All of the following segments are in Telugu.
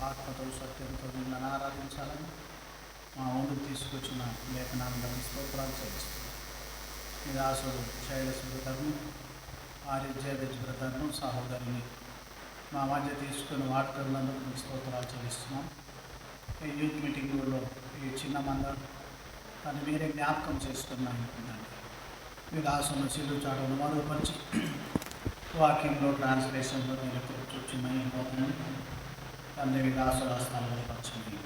ఆత్మతో సత్యంతో మిమ్మల్ని ఆరాధించాలని మా ముందుకు తీసుకొచ్చిన లేఖనాలను స్తోత్రాలు చెల్లిస్తున్నాం. మీ దాసుడు శైలస్ బ్రదర్ను, ఆర్యజేజ్ బ్రదర్ను, సహోదరిని మా మధ్య తీసుకుని వాడుతున్నందుకు మీ స్తోత్రాలు చెల్లిస్తున్నాం. ఈ యూత్ మీటింగులో ఈ చిన్న మంద తను మీరే జ్ఞాపకం చేసుకున్నాను. మీ దాసును సిల్లు చాటును మరుగుపరిచి వాక్యంలో ట్రాన్స్లేషన్లో మీరు కూర్చున్నాయి తండ్రి మీ దాసుల స్థలాలు పరచండి.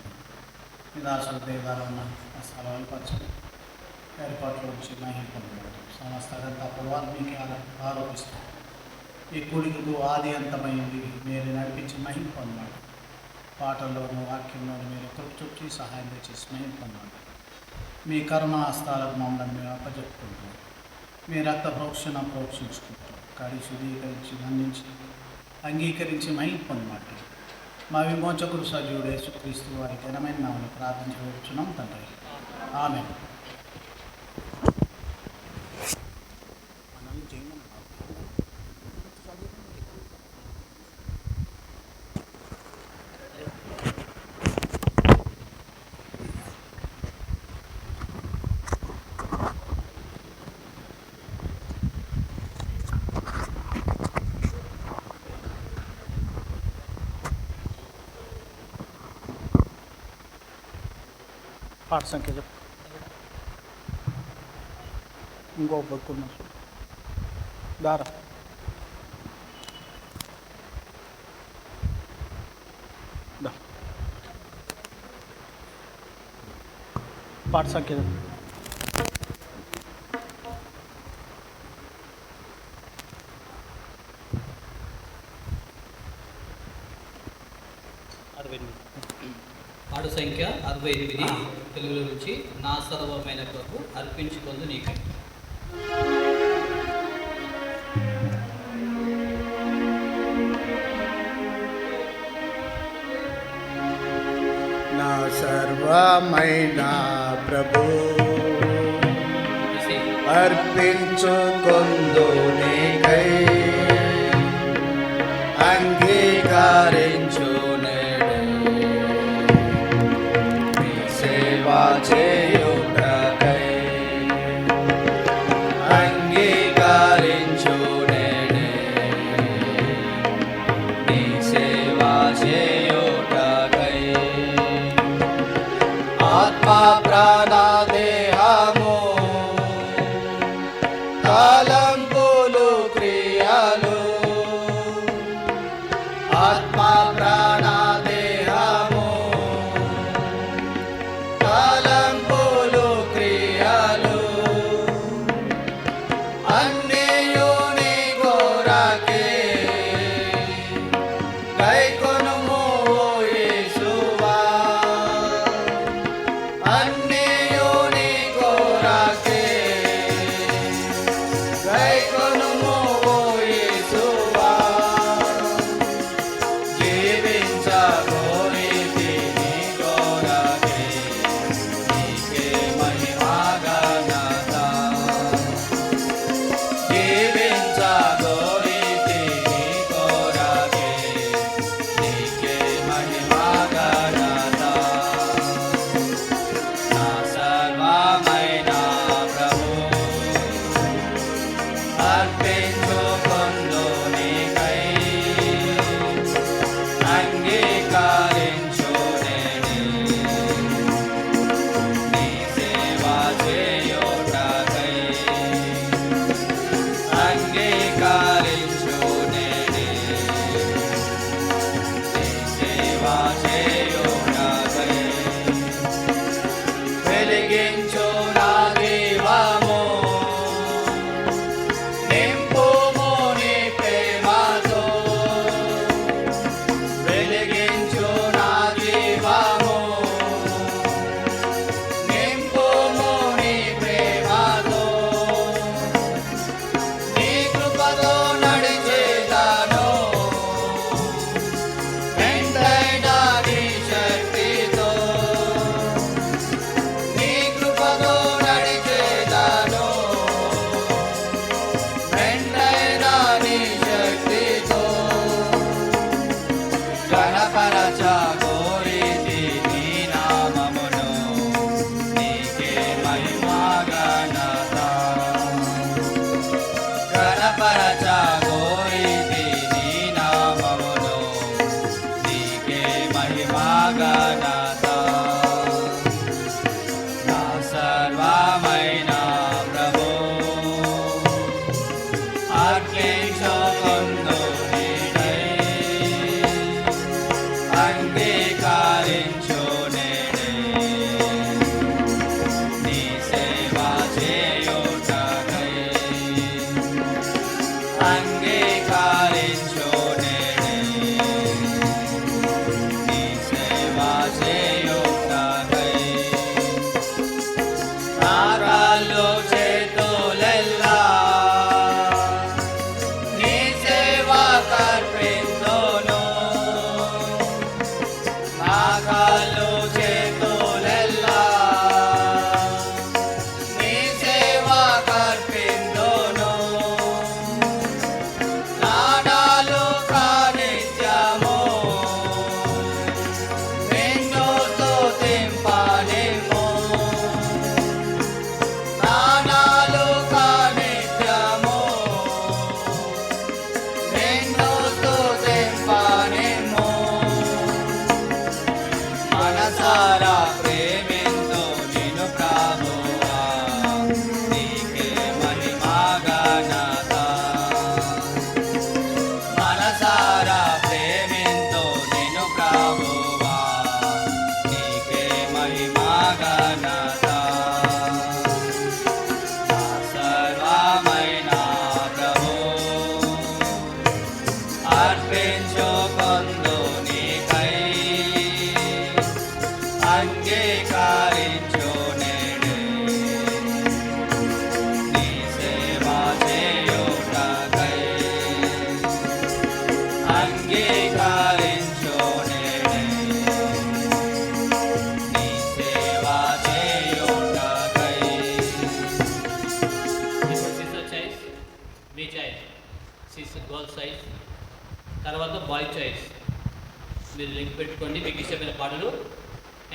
మీ దాసుల దేవాలయం ఉన్న స్థలాలు పరచండి. ఏర్పాట్లు వచ్చి మహిళ పొందబడి సమస్తంతా పొలాలు మీకే ఆరోపిస్తాం. ఈ కూడికకు ఆది అంతమైంది మీరు నడిపించి మహిళ పొందండి. పాటల్లోనూ వాక్యంలోనూ మీరు తొచ్చి సహాయం చేసి మహిళ పొందండి. మీ కరుణ హస్తాలకు మమ్మల్ని మేము అప్పచెప్పుకుంటాం. మీ రక్త ప్రోక్షించుకుంటాం. కడి శుద్ధీకరించి బంధించి అంగీకరించి మహిళ పొందమండి. మా విమోచకుడు సజీవుడు యేసుక్రీస్తు వారి ఘనమైన నామమున ప్రార్థించవచ్చున్నాం తండ్రి. ఆమేన్. పాట సంఖ్య చెప్పు. ఇంకో బతుకున్నా దారా పాట సంఖ్య చెప్పు. పాడు సంఖ్య 68 తెలుగులో నుంచి నా సర్వమైన ప్రభు అర్పించుకొందు నీకు. నా సర్వమైన ప్రభు అర్పించుకొందు నీకై అంగీకరించు చేయుటకై అంగీకరించు నేనే నీ సేవ చేయుటకై ఆత్మ ప్రాణ దేహము తలంపులు క్రియలు ఆత్మ ప్రాణ దేహము తలంపులు క్రియలు అన్నియు నీ కొరకే గైకొనుము యేసువా అన్నియు నీ కొరకే గైకొనుము యేసువా జీవించగోరితి నీ కొరకే నీకే మహిమా ఘనత జీవించగోరితి నీ కొరకే నీకే మహిమా ఘనత నా సర్వమైన ప్రభు అర్పించుకొందు నీకై అంగీకరించు నేనే నీ సేవ చేయుటకై అంగీకరించు నేనే నీ సేవ చేయుటకై వెలిగించు నా దీపము నింపుము నీ ప్రేమతో వెలిగించు నా దీపము నింపుము నీ ప్రేమతో నీ కృపతో నడిచేదాను ఎంతైనా నీ महिमा घनता ना सर्वమైన ప్రభు అర్పించుకొందు నీకై అంగీకరించు నేనే నీ సేవ చేయుటకై అంగీకరించు నేనే నీ సేవ చేయుటకై నా కాళ్ళు చేతులెల్లా నీ సేవ కర్పింతును నా కాళ్ళు చేతులెల్లా నీ సేవ కర్పింతును నాడాలు కానిత్యము నిన్ను స్తుతింపనిమ్ము నాడాలు కానిత్యము నిన్ను స్తుతింపనిమ్ము మనసారా ప్రేమింతు నిన్ను ప్రభువా నీకే మహిమా ఘనత మనసారా ప్రేమింతు నిన్ను ప్రభువా నీకే మహిమా ఘనత నా సర్వమైన ప్రభు అర్పించుకొందు నీకై అంగీకరించు నేనే నీ సేవ చేయుటకై అంగీకరించు నేనే నీ సేవ చేయుటకై ఇప్పుడు సిస్టర్ చాయిస్, మీ చాయిస్, సిస్టర్ గర్ల్ చాయిస్, తర్వాత బాయ్ చాయిస్. మీరు లింక్ పెట్టుకోండి. మీకు ఇష్టమైన పాటలు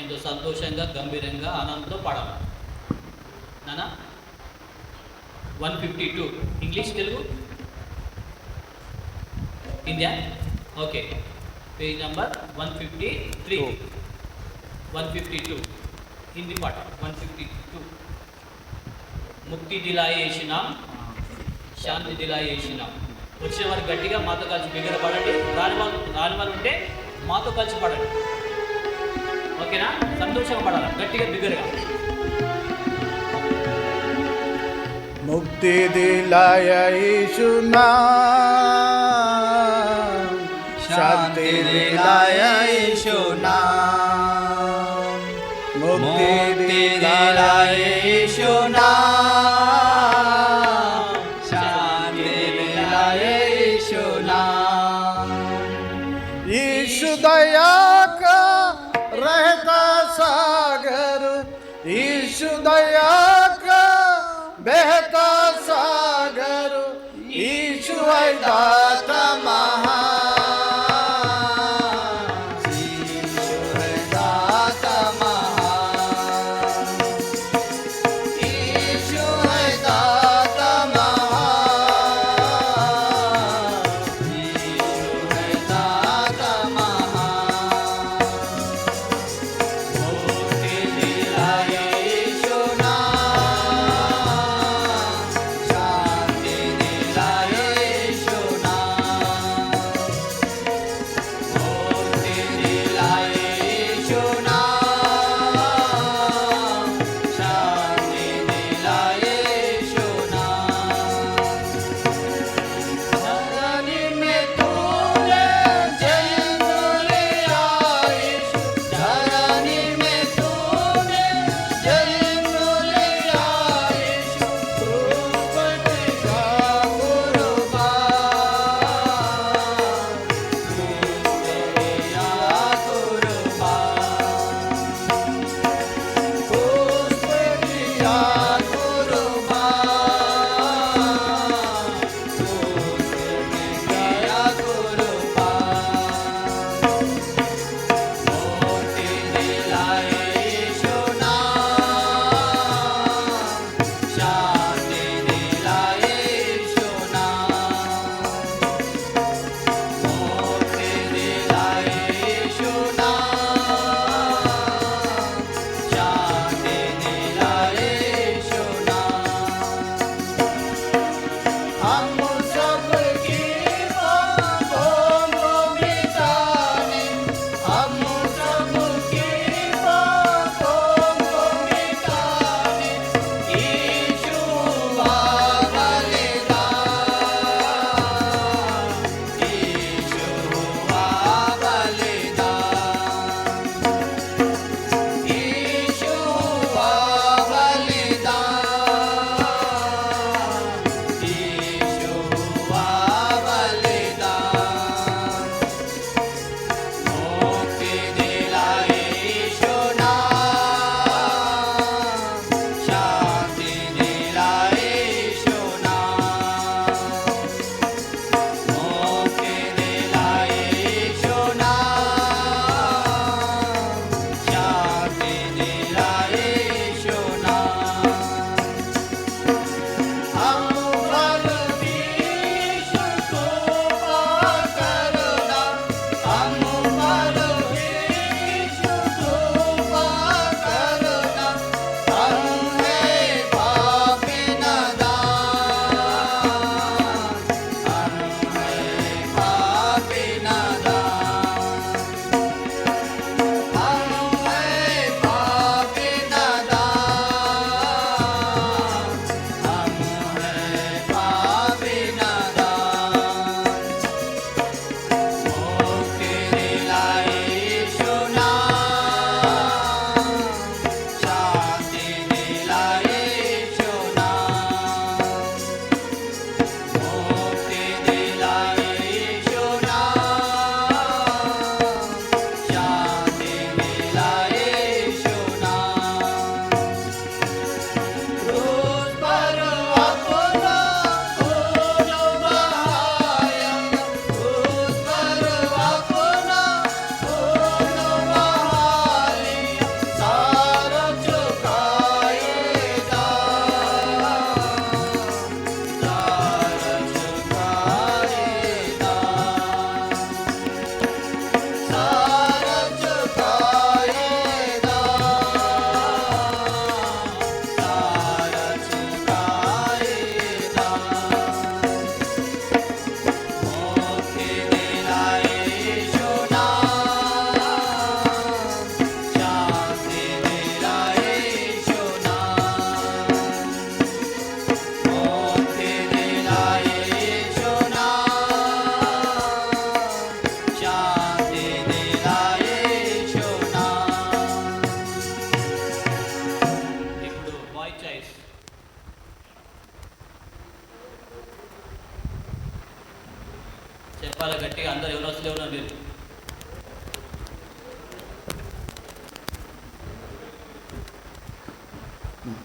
ఎంతో సంతోషంగా, గంభీరంగా, ఆనందంతో పాడాలి. నానా 152 English, Telugu, India. Okay, page number 153, 152 Hindi పాట. 152 ముక్తి దిలాయేసిన శాంతి దిలాయేసిన. వచ్చిన వారు గట్టిగా మాతో కలిసి బిగ్గర పడండి. రాని వాళ్ళు ఉంటే మాతో కలిసి పడండి. ఓకేనా? సంతోషంగా పడాలి, గట్టిగా బిగ్గరగా. मुक्ति दिलाय यीशु नाम, शांति दिलाय यीशु नाम, मुक्ति दिलाय यीशु नाम, शांति दिलाय यीशु नाम यीशु दया का रहता सागर, यीशु दया का बहता सागर, यीशु है दाता महान, यीशु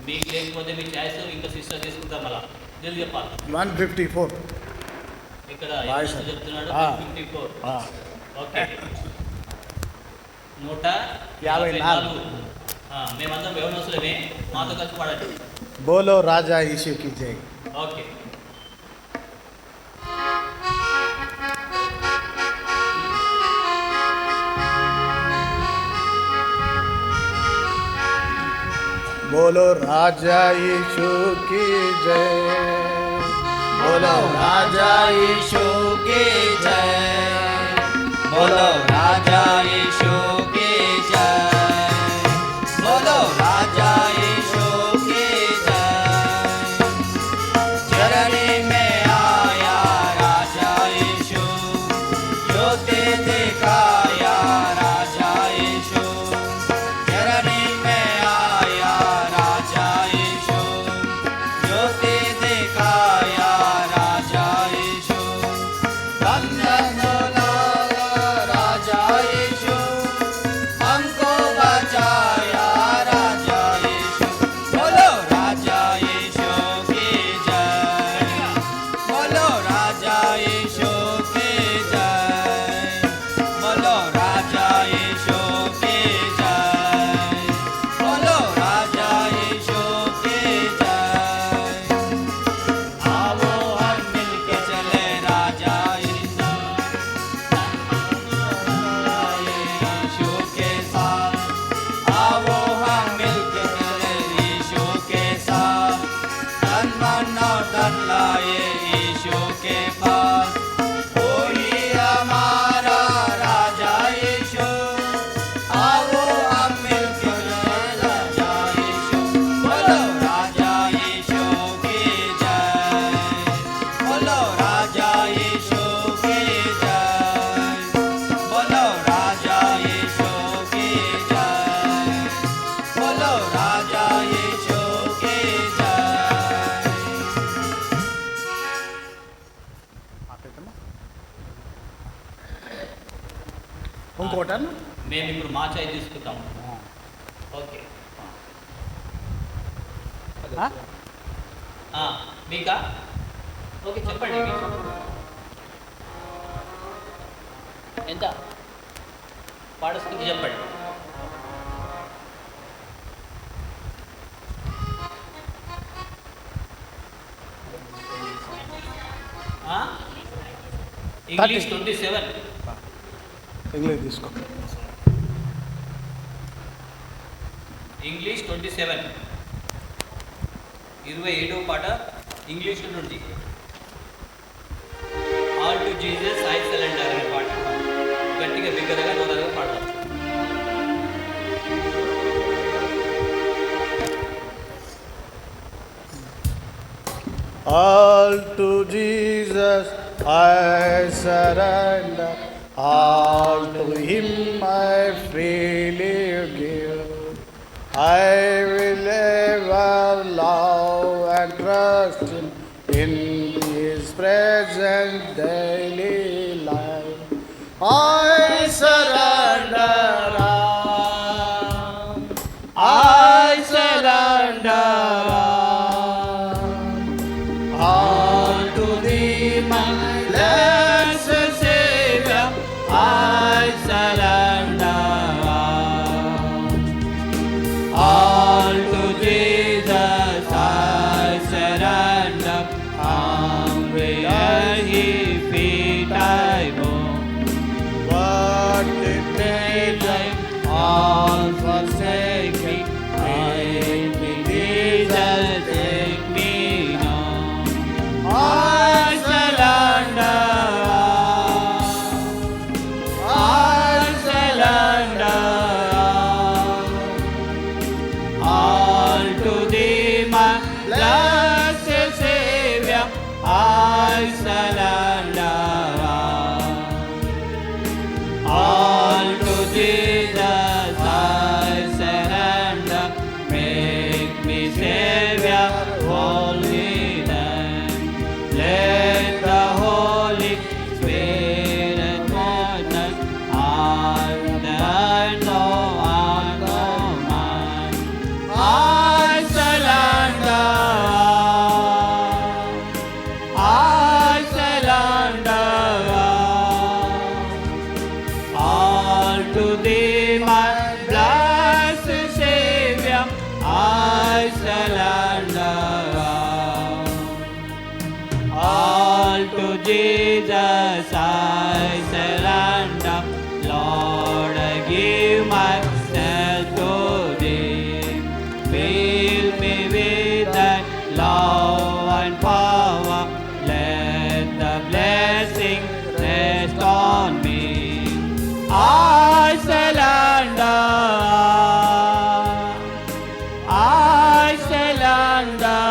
మీకు లేకపోతే మీ ఛాయిస్ ఇంకా సిస్టర్ తీసుకుంటాం మళ్ళా జల్ది చెప్పాలి 154. ఇక్కడ బాయ్ ఎంత సార్. చెప్తున్నాడు ఆ. 54. ఓకే 54. మేమందరం వ్యవనసులమే మాతో కలిసి పాడండి. బోలో రాజా యేసు की जय. ఓకే बोलो राजा यीशु की जय. बोलो राजा यीशु की जय. बोलो राजा यीशु की जय. बोलो राजा यीशु की जय. चरणी में आया राजा यीशु, ज्योति दिखाया राजा यीशु. चरणी में आया राजा यीशु, ज्योति दिखाया राजा यीशु. बंधन लाया राजा यीशु, हमको बचाया राजा यीशु. बोलो राजा यीशु की जय. बोलो राजा यीशु की जय. बोलो राजा यीशु की जय. बोलो राजा यीशु की जय. आओ हम मिलके चले राजा यीशु के साथ. आओ हम मिलके चले यीशु के साथ. तन मन और धन लाए यीशु के पास. कोई हमारा राजा यीशु. आओ हम मिलके चले राजा यीशु. बोलो राजा यीशु की जय. बोलो राजा यीशु की जय. बोलो राजा यीशु की जय. बोलो राजा यीशु की जय. ఇంకోటన్నా మేము ఇప్పుడు మా ఛాయ్ తీసుకుంటాం. ఓకే మీకా ఓకే చెప్పండి ఎంత పాడుస్తుంది చెప్పండి. ఇంగ్లీష్ 27. ఇంగ్లీష్ తీసుకో. ఇంగ్లీష్ 27 27వ పాట ఇంగ్లీష్ నుండి. All to Jesus I surrender అనే పాట గట్టిగా బిగ్గరగా తొందరగా పాడదాం. All to Jesus I surrender, all to Him I freely give. I will ever love and trust Him in His presence daily life. I surrender all, I surrender all to Thee, my blessed Savior. I surrender all to Jesus. I surrender. Where He feet I go. myself to thee. Fill me with thy love and power. Let the blessing rest on me. I surrender. I surrender.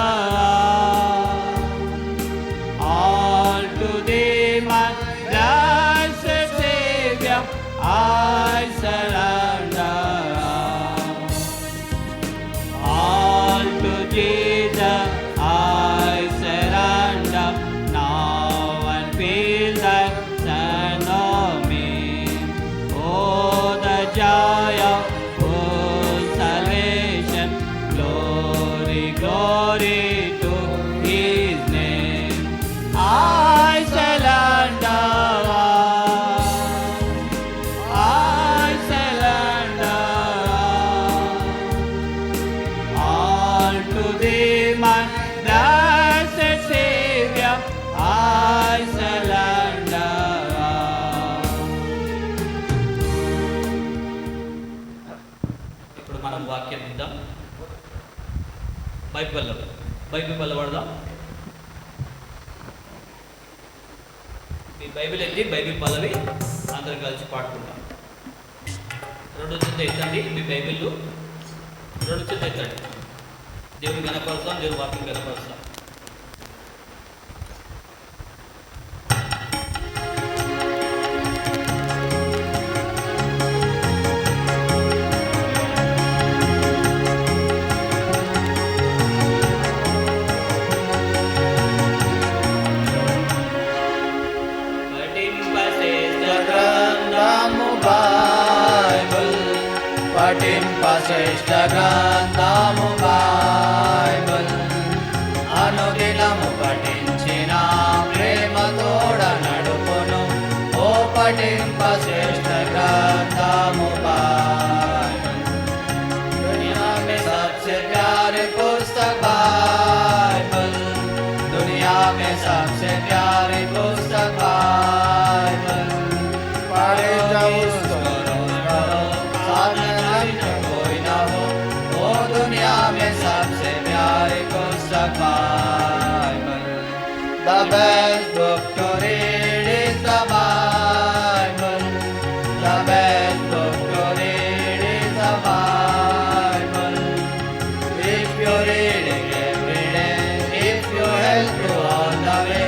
All to thee, my blessed Savior. I surrender. All to Jesus I surrender. Now and feel thy hand on me. Oh, the joy of full salvation. Glory, glory to his name. I surrender. I surrender. All to thee, my blessed Savior, I surrender. ఇప్పుడు మనం వాక్యం విందాం. బైబిల్ పల్లవాడదాం. మీ బైబిల్ ఎత్తి బైబిల్ పల్లవి అందరం కలిసి పాడుకుంటాం. రెండు చేతులు ఎత్తండి. మీ బైబిల్ రెండు చేతులు ఎత్తండి. దేవుని కనపరుస్తాం, దేవుని వాక్యం కనపరుస్తాం. గ్రంథము బైబిల్ పఠింపశ్రేష్ఠ గ్రంథము బైబిల్ అనుదినము పఠించిన ప్రేమతోడ నడుపును. ఓ పఠింపశ్రేష్ఠ గ్రంథము బైబిల్ दुनिया में सबसे प्यारे पुस्तक बाइबल. दुनिया में सबसे प्यारी पुस्तक बाइबल. पढ़े जाओ उसको रोज पढ़ो, साथ में कोई ना हो. वो दुनिया में सबसे प्यारी पुस्तक Bible. The best book to read is the Bible. The best book to read is the Bible. If you read it every day, if you help you all the way,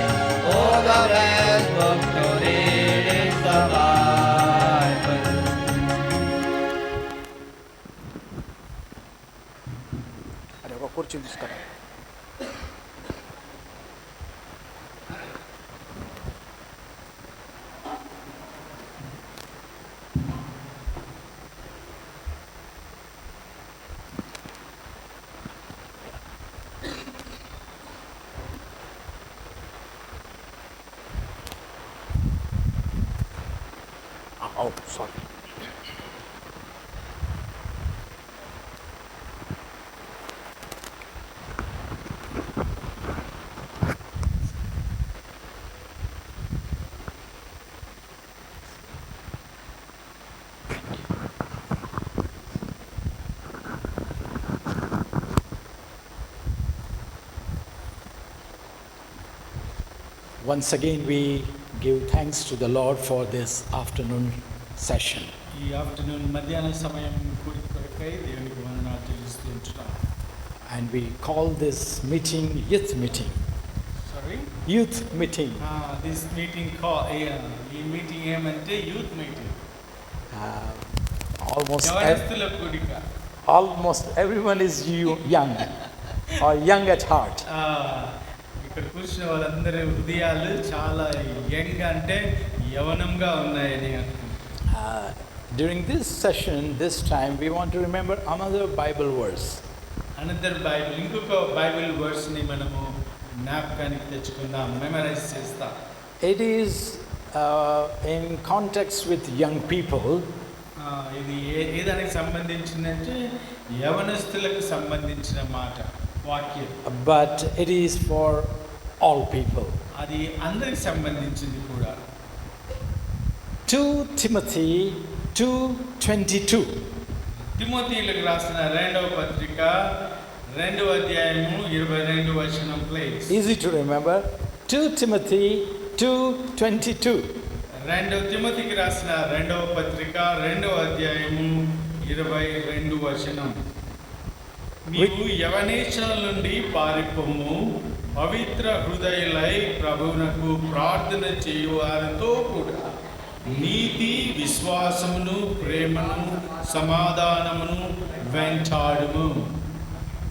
oh, the best book to read is the Bible. అరే ఒక కుర్చీ తీసుకురా. Oh, sorry. Once again, we give thanks to the Lord for this afternoon session. ఈ ఆఫ్టర్నూన్ మధ్యాహ్న సమయం కూడిక కొరకై దేవునికి వందనాలు చెల్లిస్తూ ఉంటున్నాం. And we call this meeting youth meeting. Sorry Youth meeting. This meeting ఈ మీటింగ్ ఏమంటే యూత్ మీటింగ్. యవనస్తుల కూడిక. Almost everyone is young or young at heart. ఇక్కడ కూర్చున్న వాళ్ళందరి హృదయాలు చాలా యంగ్ అంటే యవనంగా ఉన్నాయని During this session, this time, we want to remember another Bible verse. Another Bible ఇంకొక బైబిల్ వర్స్ని మనము జ్ఞాపకానికి తెచ్చుకుందాం, మెమరైజ్ చేస్తాం. It is in context with young people. ఇది ఏదానికి సంబంధించిందంటే యవనస్తులకు సంబంధించిన మాట వాక్యం. But it is for all people. అది అందరికి సంబంధించింది కూడా. 2 Timothy 2:22. తిమోతిలకు రాసిన రెండవ పత్రిక 2వ అధ్యాయము 22వ వచనం please. Easy to remember. 2 Timothy 2:22. 2 తిమోతికి రాసిన రెండవ పత్రిక 2వ అధ్యాయము 22వ వచనం. నీవు యవనేచ్ఛల నుండి పారిపోము, పవిత్ర హృదయులై ప్రభువునకు ప్రార్థన చేయువారితో కూడా నీతి, విశ్వాసమును, ప్రేమను, సమాధానమును వెంటాడుము.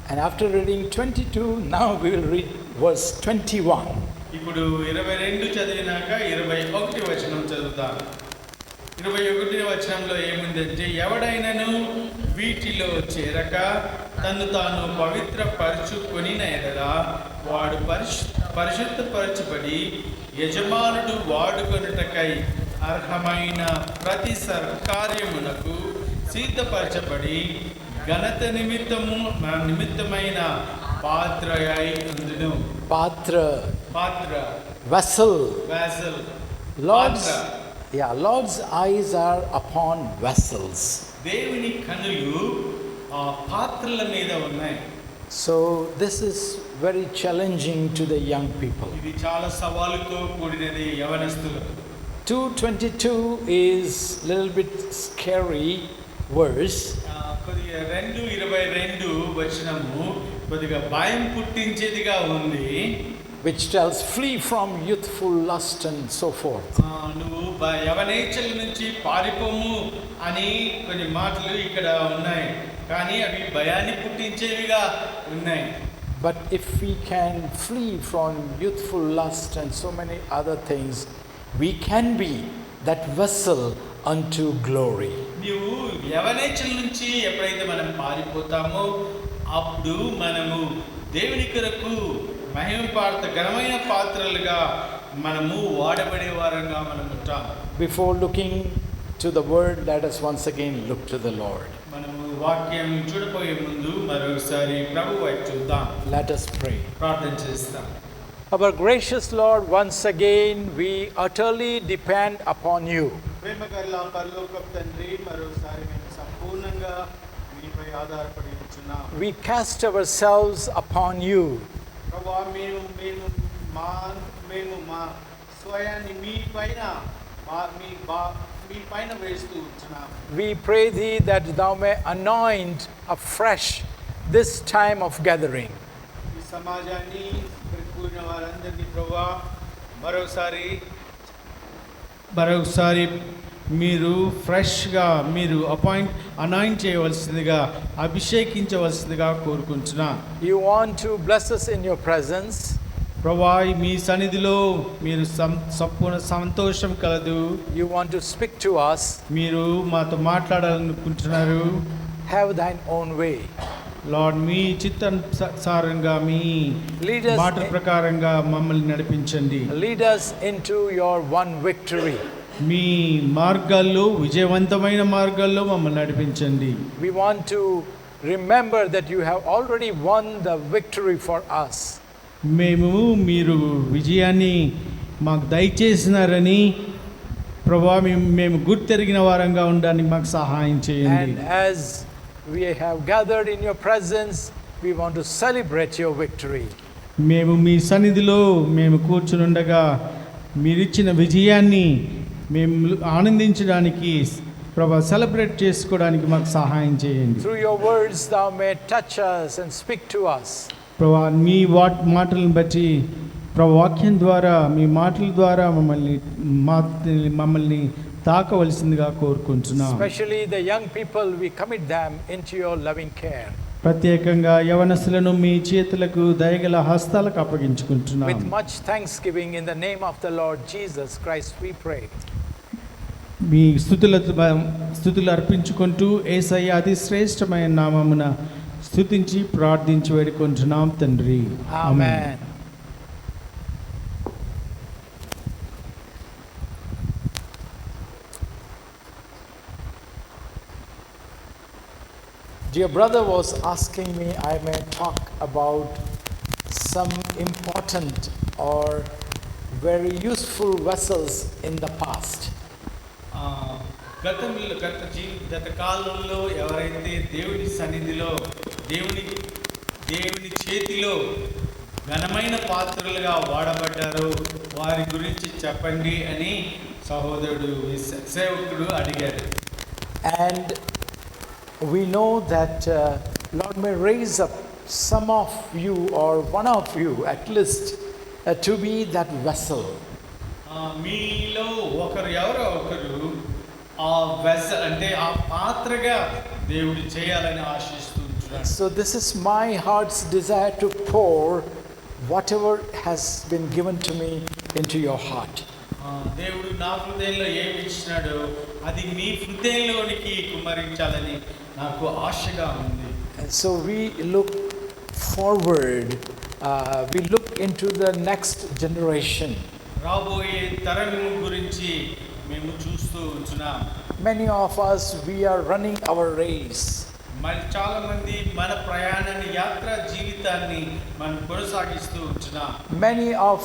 And after reading 22, now we will read verse 21. ఇప్పుడు 22 చదివినాక 21 వచనం చదువుతాం. 21 వచనంలో ఏముందంటే, ఎవడైనను వీటిలో చేరక తను తాను పవిత్ర పరచుకొని ఎడలా వాడు పరిశుద్ధపరచబడి యజమానుడు వాడుకొనుటకై అర్హమైన ప్రతి సత్కార్యమునకు సిద్ధపరచబడి ఘనత నిమిత్తమైన పాత్రయై ఉండును. Patra, పాత్ర, vessel. vessel, Lord's, పాత్ర. Lord's eyes are upon vessels. దేవుని కనులు ఆ పాత్రల మీద ఉన్నాయి. So this is very challenging to the young people. ఇది చాలా సవాలుతో కూడినది యవనస్తులకు. 2:22 is a little bit scary verse. కొద్దిగా 2:22 వచనము కొద్దిగా భయం పుట్టించేదిగా ఉంది. Which tells flee from youthful lust and so forth. నువ్వు యవనేచ్ఛల నుంచి పారిపోము అని కొన్ని మాటలు ఇక్కడ ఉన్నాయి, కానీ అవి భయాన్ని పుట్టించేవిగా ఉన్నాయి. But if we can flee from youthful lust and so many other things, we can be that vessel unto glory. నీవు యవనేచ్ఛల నుంచి ఎప్పుడైతే మనం పారిపోతామో అప్పుడు మనము దేవుని కొరకు ఘనమైన పాత్రలుగా మనము వాడబడే వారంగా మనం ఉంటాం. Before looking to the word, let us once again look to the Lord. మనము వాక్యం చూడబోయే ముందు మరోసారి ప్రభు వైపు చూద్దాం. Let us pray. ప్రార్థన చేస్తాం. Our gracious Lord, once again we utterly depend upon you. ప్రేమగల పరలోకపు తండ్రి, మరోసారి మేము సంపూర్ణంగా మీపై ఆధారపడి ఉంటున్నాం. We cast ourselves upon you. ప్రభువా, మేము మా స్వయాన్ని మీ పైన వేస్తూ ఉంటున్నాం. We pray thee that thou may anoint afresh this time of gathering. ఈ సమాజాన్ని కూడిన వారందరినీ ప్రభువా మరోసారి మీరు ఫ్రెష్గా మీరు అనాయింట్ చేయవలసిందిగా, అభిషేకించవలసిందిగా కోరుకుంటున్నా. You want to bless us in your presence. ప్రభువా, మీ సన్నిధిలో మీరు సంపూర్ణ సంతోషం కలదు. You want to speak to us. మీరు మాతో మాట్లాడాలనుకుంటున్నారు. Have thine own way. Lord, మీ చిత్తానుసారంగా మీ మాట ప్రకారంగా మమ్మల్ని నడిపించండి. Lead us into your one victory. మీ మార్గాల్లో, విజయవంతమైన మార్గాల్లో మమ్మల్ని నడిపించండి. We want to remember that you have already won the victory for us. మీరు విజయాన్ని మాకు దయచేసినారని ప్రభువా మేము గుర్తెరిగిన వారంగా ఉండడానికి మాకు సహాయం చేయండి. And as we have gathered in your presence, we want to celebrate your victory. మేము మీ సన్నిధిలో కూర్చునుండగా మీరిచ్చిన విజయాన్ని మేము ఆనందించడానికి ప్రభువా, సెలబ్రేట్ చేసుకోవడానికి మాకు సహాయం చేయండి. Through your words thou may touch us and speak to us. ప్రభువా, మీ మాటలను బట్టి వాక్యం ద్వారా, మీ మాటల ద్వారా మమ్మల్ని తాకవలసిందిగా కోరుకుంటున్నాం. Especially the young people, we commit them into your loving care. ప్రత్యేకంగా యవనస్తులను మీ చేతులకు దయగల హస్తాలకు అప్పగించుకుంటున్నాం. With much thanksgiving in the name of the Lord Jesus Christ we pray. మీ స్తుతులు అర్పించుకుంటూ యేసయ్య అతి శ్రేష్టమైన నామమున స్తుతించి ప్రార్థించి వేడుకుంటున్నాం తండ్రి. Amen. Dear brother was asking me I may talk about some important or very useful vessels in the past. గత కాలంలో ఎవరైతే దేవుని సన్నిధిలో దేవుని చేతిలో ఘనమైన పాత్రలుగా వాడబడ్డారో వారి గురించి చెప్పండి అని సహోదరుడు సేవకుడు అడిగాడు. And we know that Lord may raise up some of you or one of you at least to be that vessel. మీలో ఎవరో ఒకరు ఆ వెసల్ అంటే ఆ పాత్రగా దేవుడు చేయాలని ఆశిస్తూ ఉంటున్నాడు. So this is my heart's desire to pour whatever has been given to me into your heart. దేవుడు నా హృదయంలో ఏమి ఇచ్చినాడో అది మీ హృదయంలోనికి కుమ్మరించాలని నాకు ఆశగా ఉంది. And so we look forward, we look into the next generation. రాబోయే తరం గురించి మేము చూస్తూ ఉంటున్నాం. Many of us, we are running our race. మరి చాలా మంది మన ప్రయాణాన్ని యాత్ర జీవితాన్ని మనం కొనసాగిస్తూ ఉంటున్నాం. Many of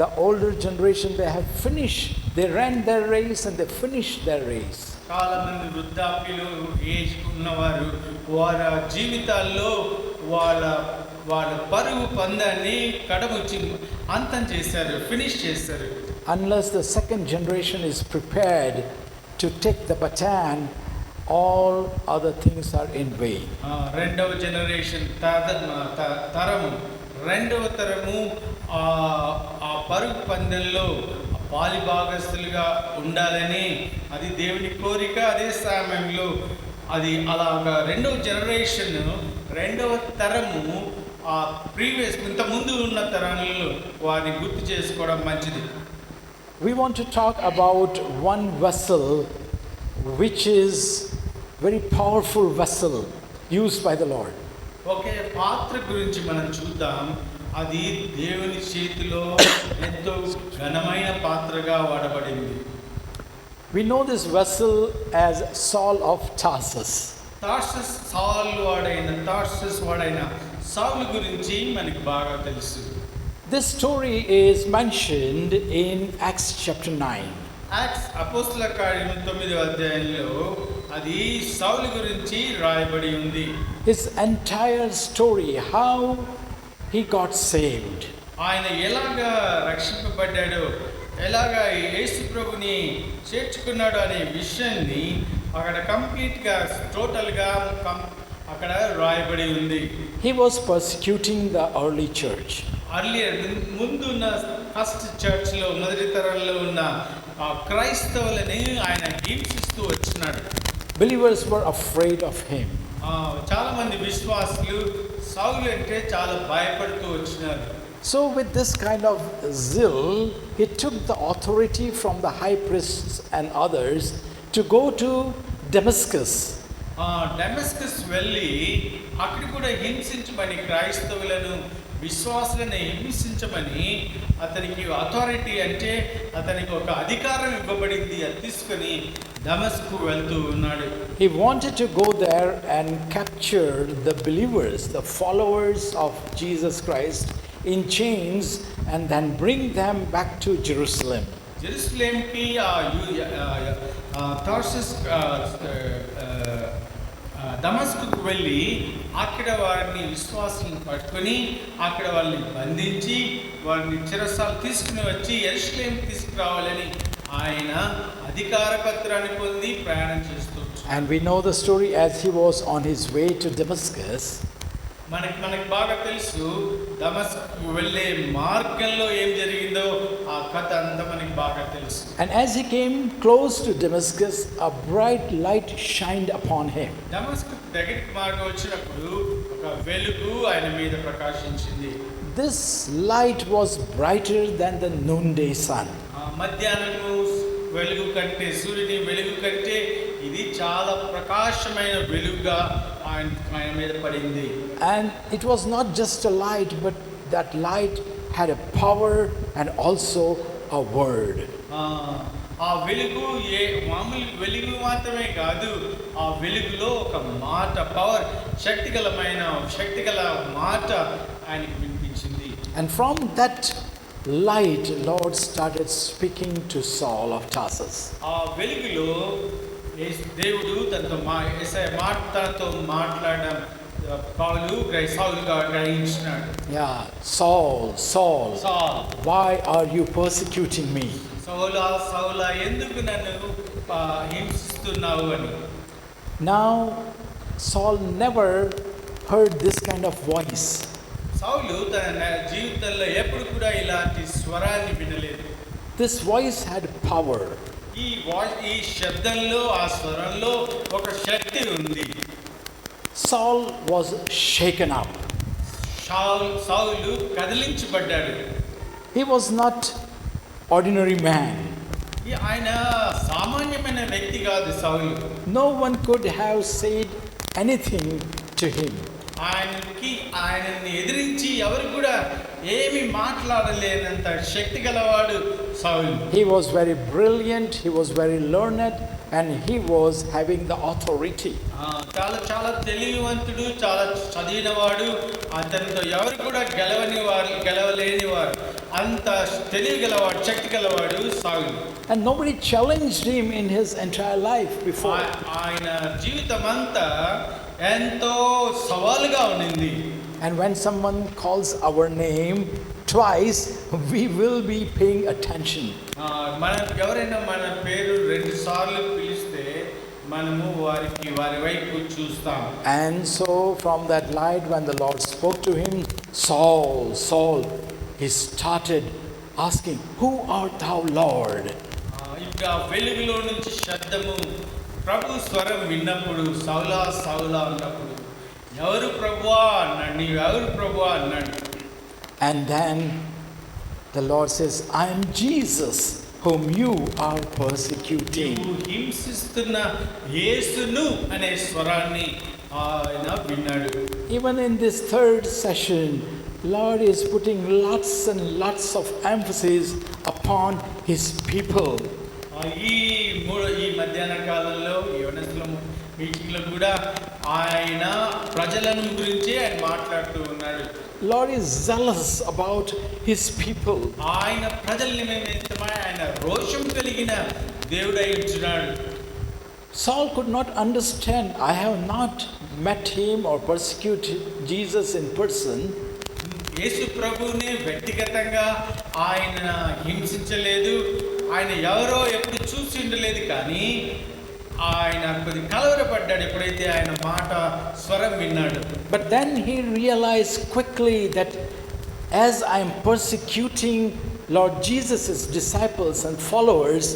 the older generation, they have finished, they ran their race and they finished their race. చాలా మంది వృద్ధాప్యులు ఏజ్ ఉన్నవారు వారి జీవితాల్లో వాళ్ళ పరుగు పందాన్ని కడముచ్చి అంతం చేశారు, ఫినిష్ చేశారు. Unless the second generation is prepared to take the baton, all other things are in vain. రెండవ జనరేషన్ రెండవ తరము ఆ పరుగు పందెంలో పాలిభాగస్తులుగా ఉండాలని అది దేవుని కోరిక. అదే సమయంలో అది అలాగా రెండవ జనరేషన్ రెండవ తరము ఆ ప్రీవియస్ ఇంత ముందు ఉన్న తరాలలో వారిని గుర్తు చేసుకోవడం మంచిది. We want to talk about one vessel which is very powerful vessel used by the Lord. ఒకే పాత్ర గురించి మనం చూద్దాం. అది దేవుని చేతిలో ఎంతో ఘనమైన పాత్రగా వాడబడింది. We know this vessel as Saul of Tarsus. తార్సస్ వాడైన సౌలు గురించి మనకి బాగా తెలుసు. This story is mentioned in Acts chapter 9. Acts అపోస్తల కార్యము 9వ అధ్యాయంలో అది సౌలు గురించి రాయబడి ఉంది. His entire story, how he got saved. ఆయన ఎలాగా రక్షింపబడ్డాడో, ఎలాగా యేసు ప్రభుని చేర్చుకున్నాడు అనే విషయాన్ని అక్కడ కంప్లీట్గా టోటల్గా అక్కడ రాయబడి ఉంది. He was persecuting the early church. ముందున్న ఫస్ట్ చర్చ్లో మొదటి తరంలో ఉన్న క్రైస్తవులని ఆయన హింసిస్తూ వచ్చినాడు. Believers were afraid of him. చాలా మంది విశ్వాసులు సౌలు అంటే చాలా భయపడుతూ వచ్చినారు. So with this kind of zeal, he took the authority from the high priests and others to go to Damascus. Damascus వెళ్ళి అక్కడ కూడా హింసించమని, క్రైస్తవులను విశ్వాసులను హింసించమని అతనికి అథారిటీ అంటే అతనికి ఒక అధికారం ఇవ్వబడింది. అది తీసుకొని దమస్కు వెళ్తూ ఉన్నాడు. He wanted to go there and capture the believers, the followers of Jesus Christ in chains and then bring them back to Jerusalem. జెరూసలేంకి తార్సస్ దమస్కుకు వెళ్ళి అక్కడ వారిని విశ్వాసులను పట్టుకొని అక్కడ వాళ్ళని బంధించి వారిని చెరసాలు తీసుకుని వచ్చి యెరూషలేం తీసుకురావాలని ఆయన అధికార పత్రాన్ని పొంది ప్రయాణం చేస్తూ. And we know the story as he was on his way to Damascus. మనకి బాగా తెలుసు దమస్కు వెళ్ళే మార్గంలో ఏం జరిగిందో ఆ కథ అంతా మనకి బాగా తెలుసు. And as he came close to Damascus, a bright light shined upon him. దమస్కు దగ్గరికి మార్గం వచ్చినప్పుడు ఒక వెలుగు ఆయన మీద ప్రకాశించింది. This light was brighter than the noonday sun. మధ్యాహ్నము వెలుగు కంటే, సూర్యుని వెలుగు కంటే ఇది చాలా ప్రకాశమైన వెలుగుగా ఆయన మీద పడింది. And it was not just a light, but that light had a power and also a word. ఆ వెలుగు మామూలు వెలుగు మాత్రమే కాదు, ఆ వెలుగులో ఒక మాట, పవర్, శక్తిగల మాట ఆయనకు వినిపించింది. And from that light, Lord started speaking to Saul of Tarsus. ఆ వెలుగులో దేవుడు తనతో తనతో మాట్లాడడం పౌలు సౌలుగా గ్రహించినాడు. Yeah, Saul, Saul, Saul, why are you persecuting me? సౌలా ఎందుకు నన్ను హింసిస్తున్నావు అని. Now, Saul never heard this kind of voice. సౌలు తన జీవితంలో ఎప్పుడు కూడా ఇలాంటి స్వరాన్ని వినలేదు. This voice had power. ఈ శబ్దంలో ఆ స్వరంలో ఒక శక్తి ఉంది. Saul was shaken up. Saul కదిలించబడ్డాడు. He was not ordinary man. ఆయన సామాన్యమైన వ్యక్తి కాదు సౌలు. No one could have said anything to him. ఆయనని ఎదిరించి ఎవరు కూడా ఏమి మాట్లాడలేనంత శక్తి గలవాడు సౌలు. He was very brilliant, he was very learned, and he was having the authority. చాలా తెలివివంతుడు, చాలా చదివినవాడు. అతనితో ఎవరు కూడా గెలవలేని వారు. అంత తెలివి గలవాడు, శక్తి గలవాడు సౌలు. And nobody challenged him in his entire life before. ఆయన జీవితం అంతా ఎంతో సవాలుగా ఉండింది. And when someone calls our name twice, we will be paying attention. ఎవరైనా మన పేరు 2 సార్లు పిలిస్తే మనము వారి వైపు చూస్తాం. And so from that light, when the Lord spoke to him, Saul, Saul, he started asking, who art thou, Lord? ఇప్పుడు ఆ వెలుగులో నుంచి శబ్దము ప్రభు స్వరం విన్నప్పుడు సౌలా సౌలా అన్నప్పుడు ఎవరు ప్రభువా అన్నాడు. నీవెవరు ప్రభువా అన్నాడు. And then the Lord says, I am Jesus whom you are persecuting. నీవు హింసిస్తున్న యేసును అనే స్వరాన్ని ఆయన విన్నాడు. Even in this third session, Lord is putting lots and lots of emphasis upon his people. ఈ మధ్యాహ్న కాలంలో ఈ వనస్లో మీటింగ్లో కూడా ఆయన ప్రజలను గురించి ఆయన మాట్లాడుతూ ఉన్నాడు. Lord is zealous about his people. ఆయన ప్రజల నిమిత్తమై ఆయన రోషం కలిగిన దేవుడై ఉంటున్నాడు. Saul could not understand. I have not met him or persecuted Jesus in person. యేసు ప్రభువుని వ్యక్తిగతంగా ఆయన హింసించలేదు. ఆయన ఎవరో ఎప్పుడు చూసి ఉండలేదు. కానీ ఆయన కొద్ది కలవరపడ్డాడు ఎప్పుడైతే ఆయన మాట స్వరం విన్నాడు. But then he realized quickly that as I am persecuting Lord Jesus' disciples and followers,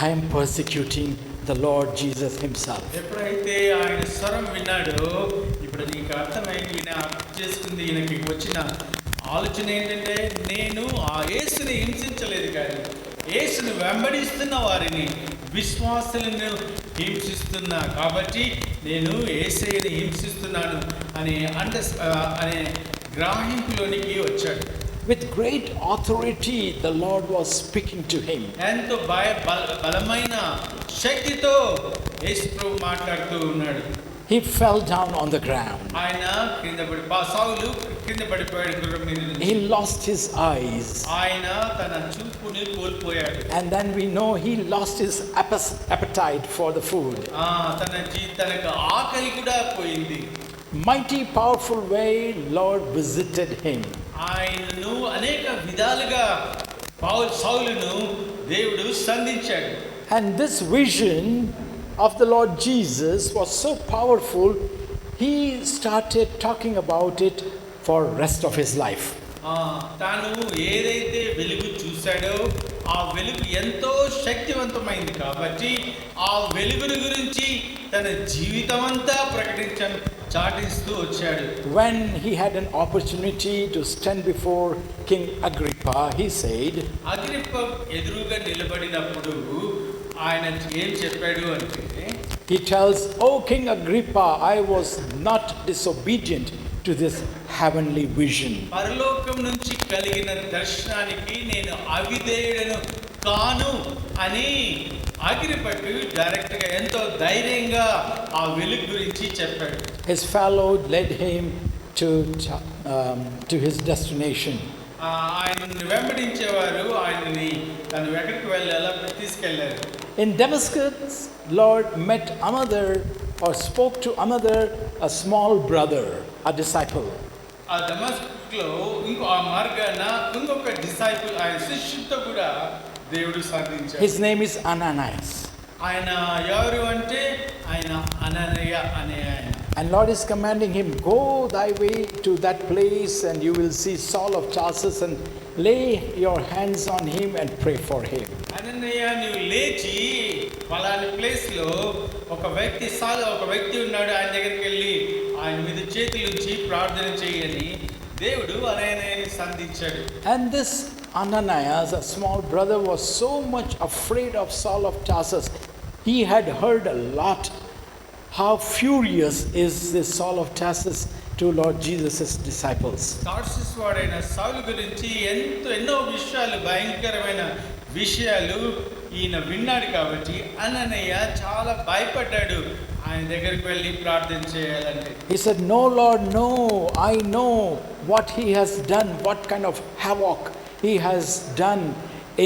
I am persecuting the Lord Jesus himself. ఎప్పుడైతే ఆయన స్వరం విన్నాడో ఇప్పుడు నీకు అర్థమైంది. ఈయన అర్థం చేసుకుంది. ఈయనకి వచ్చిన ఆలోచన ఏంటంటే నేను ఆ యేసుని హింసించలేదు, కానీ యేసుని వెంబడిస్తున్న వారిని, విశ్వాసులను హింసిస్తున్నా. కాబట్టి నేను యేసయ్యని హింసిస్తున్నాను అనే గ్రహింపులోనికి వచ్చాడు. With great authority, the Lord was speaking to him. ఎంతో బలమైన శక్తితో యేసు ప్రభు మాట్లాడుతూ ఉన్నాడు. He fell down on the ground. ఆయన సౌలు కింద పడిపోయాడు గుర్రం మీద నుంచి. He lost his eyes. ఆయన తన చూపుని కోల్పోయాడు. And then we know he lost his appetite for the food. తనకు ఆకలి కూడా పోయింది. Mighty powerful way, Lord visited him. ఆయనను అనేక విధాలుగా సౌలును దేవుడు సంధించాడు. And this vision of the Lord Jesus was so powerful, he started talking about it for rest of his life. తాను ఏదైతే వెలుగు చూశాడో ఆ వెలుగు ఎంతో శక్తివంతమైంది కాబట్టి ఆ వెలుగుని గురించి తన జీవితమంతా చాటిస్తూ వచ్చాడు. When he had an opportunity to stand before King Agrippa, he said, Agrippa ఎదురుగా నిలబడినప్పుడు ఆయన ఏం చెప్పాడు అంటే, he tells, "Oh King Agrippa, I was not disobedient to this heavenly vision." పరలోకం నుంచి కలిగిన దర్శనానికి నేను అవిధేయుడను కాను అని అగ్రిప్పకు డైరెక్ట్ గా ఎంతో ధైర్యంగా ఆ వెలుగు గురించి చెప్పాడు. His fellow led him to his destination. ఆయనని వెంబడించేవారు ఆయనని తను ఎక్కడికి వెళ్ళాలో తీసుకెళ్లారు. In Damascus, Lord met another or spoke to another, a small brother, a disciple. ఆ దమస్కులో ఆ మార్గాన ఇంకొక డిసైపుల్ ఆయన శిష్యుడితో కూడా దేవుడు సాధించాడు. His name is Ananias. ఆయన ఎవరు అంటే ఆయన అననీయ అనే ఆయన. And Lord is commanding him, go thy way to that place and you will see Saul of Tarsus and lay your hands on him and pray for him. అననీయ నువ్వు లేచి పలానా ప్లేస్ లో ఒక వ్యక్తి ఉన్నాడు, ఆయన దగ్గరికి వెళ్ళి ఆయన మీద చేతులు ఉంచి ప్రార్థన చేయని దేవుడు అననీయని సంధించాడు. And this Ananias, a small brother, was so much afraid of Saul of Tarsus. He had heard a lot how furious is this Saul of Tarsus to Lord Jesus' disciples. తార్సిస్ వాడైన సౌలు గురించి ఎన్నో విషయాలు, భయంకరమైన విషయాలు ఈయన విన్నాడు కాబట్టి అననీయ చాలా భయపడ్డాడు ఆయన దగ్గరికి వెళ్ళి ప్రార్థన చేయాలంటే. He said, no Lord, no, I know what he has done, what kind of havoc he has done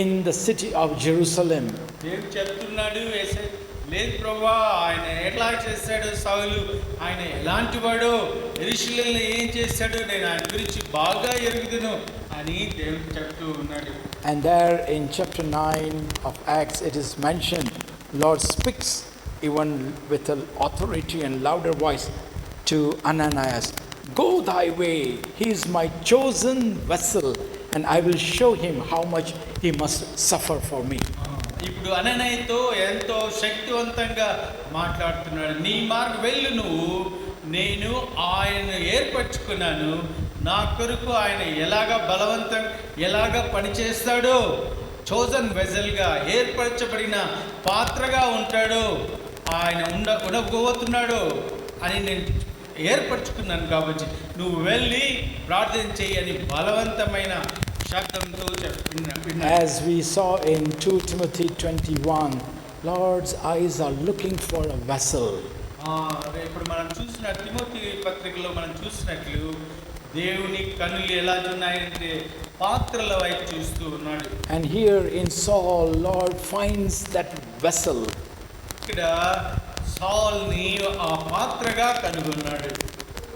in the city of Jerusalem. దేవుడు చెప్తున్నాడు, లేదు ప్రభువా, ఆయన ఎట్లా చేశాడు సౌలు, ఆయన ఎలాంటి వాడో, యెరూషలేములో ఏం చేశాడో నేను ఆయన గురించి బాగా ఎరుగుదును అని దేవుడు చెప్తూ ఉన్నాడు. And there in chapter 9 of Acts it is mentioned, Lord speaks even with an authority and louder voice to Ananias, go thy way, he is my chosen vessel and I will show him how much he must suffer for me. ఇప్పుడు అననీయతో ఎంతో శక్తివంతంగా మాట్లాడుతున్నాడు. నీ మార్గం వెళ్ళు నువ్వు, నేను ఆయన ఏర్పరచుకున్నాను, నా కొరకు ఆయన ఎలాగా పనిచేస్తాడో, చోజన్ వెజల్గా ఏర్పరచబడిన పాత్రగా ఉంటాడు, ఆయన ఉండబోతున్నాడు అని నేను ఏర్పరచుకున్నాను కాబట్టి నువ్వు వెళ్ళి ప్రార్థన చేయి అని బలవంతమైన శబ్దంతో చెప్తున్నాడు. As we saw in 2 Timothy 21, Lord's eyes are looking for a vessel. ఇప్పుడు మనం చూసిన తిమోతి పత్రికలో మనం చూసినట్లు దేవుని కన్నులు ఎలా ఉన్నాయంటే పాత్రల వైపు చూస్తూ ఉన్నాడు. And here in Saul, Lord finds that vessel. ఇక్కడ సౌల్ని ఆ పాత్రగా కనుగొన్నాడు.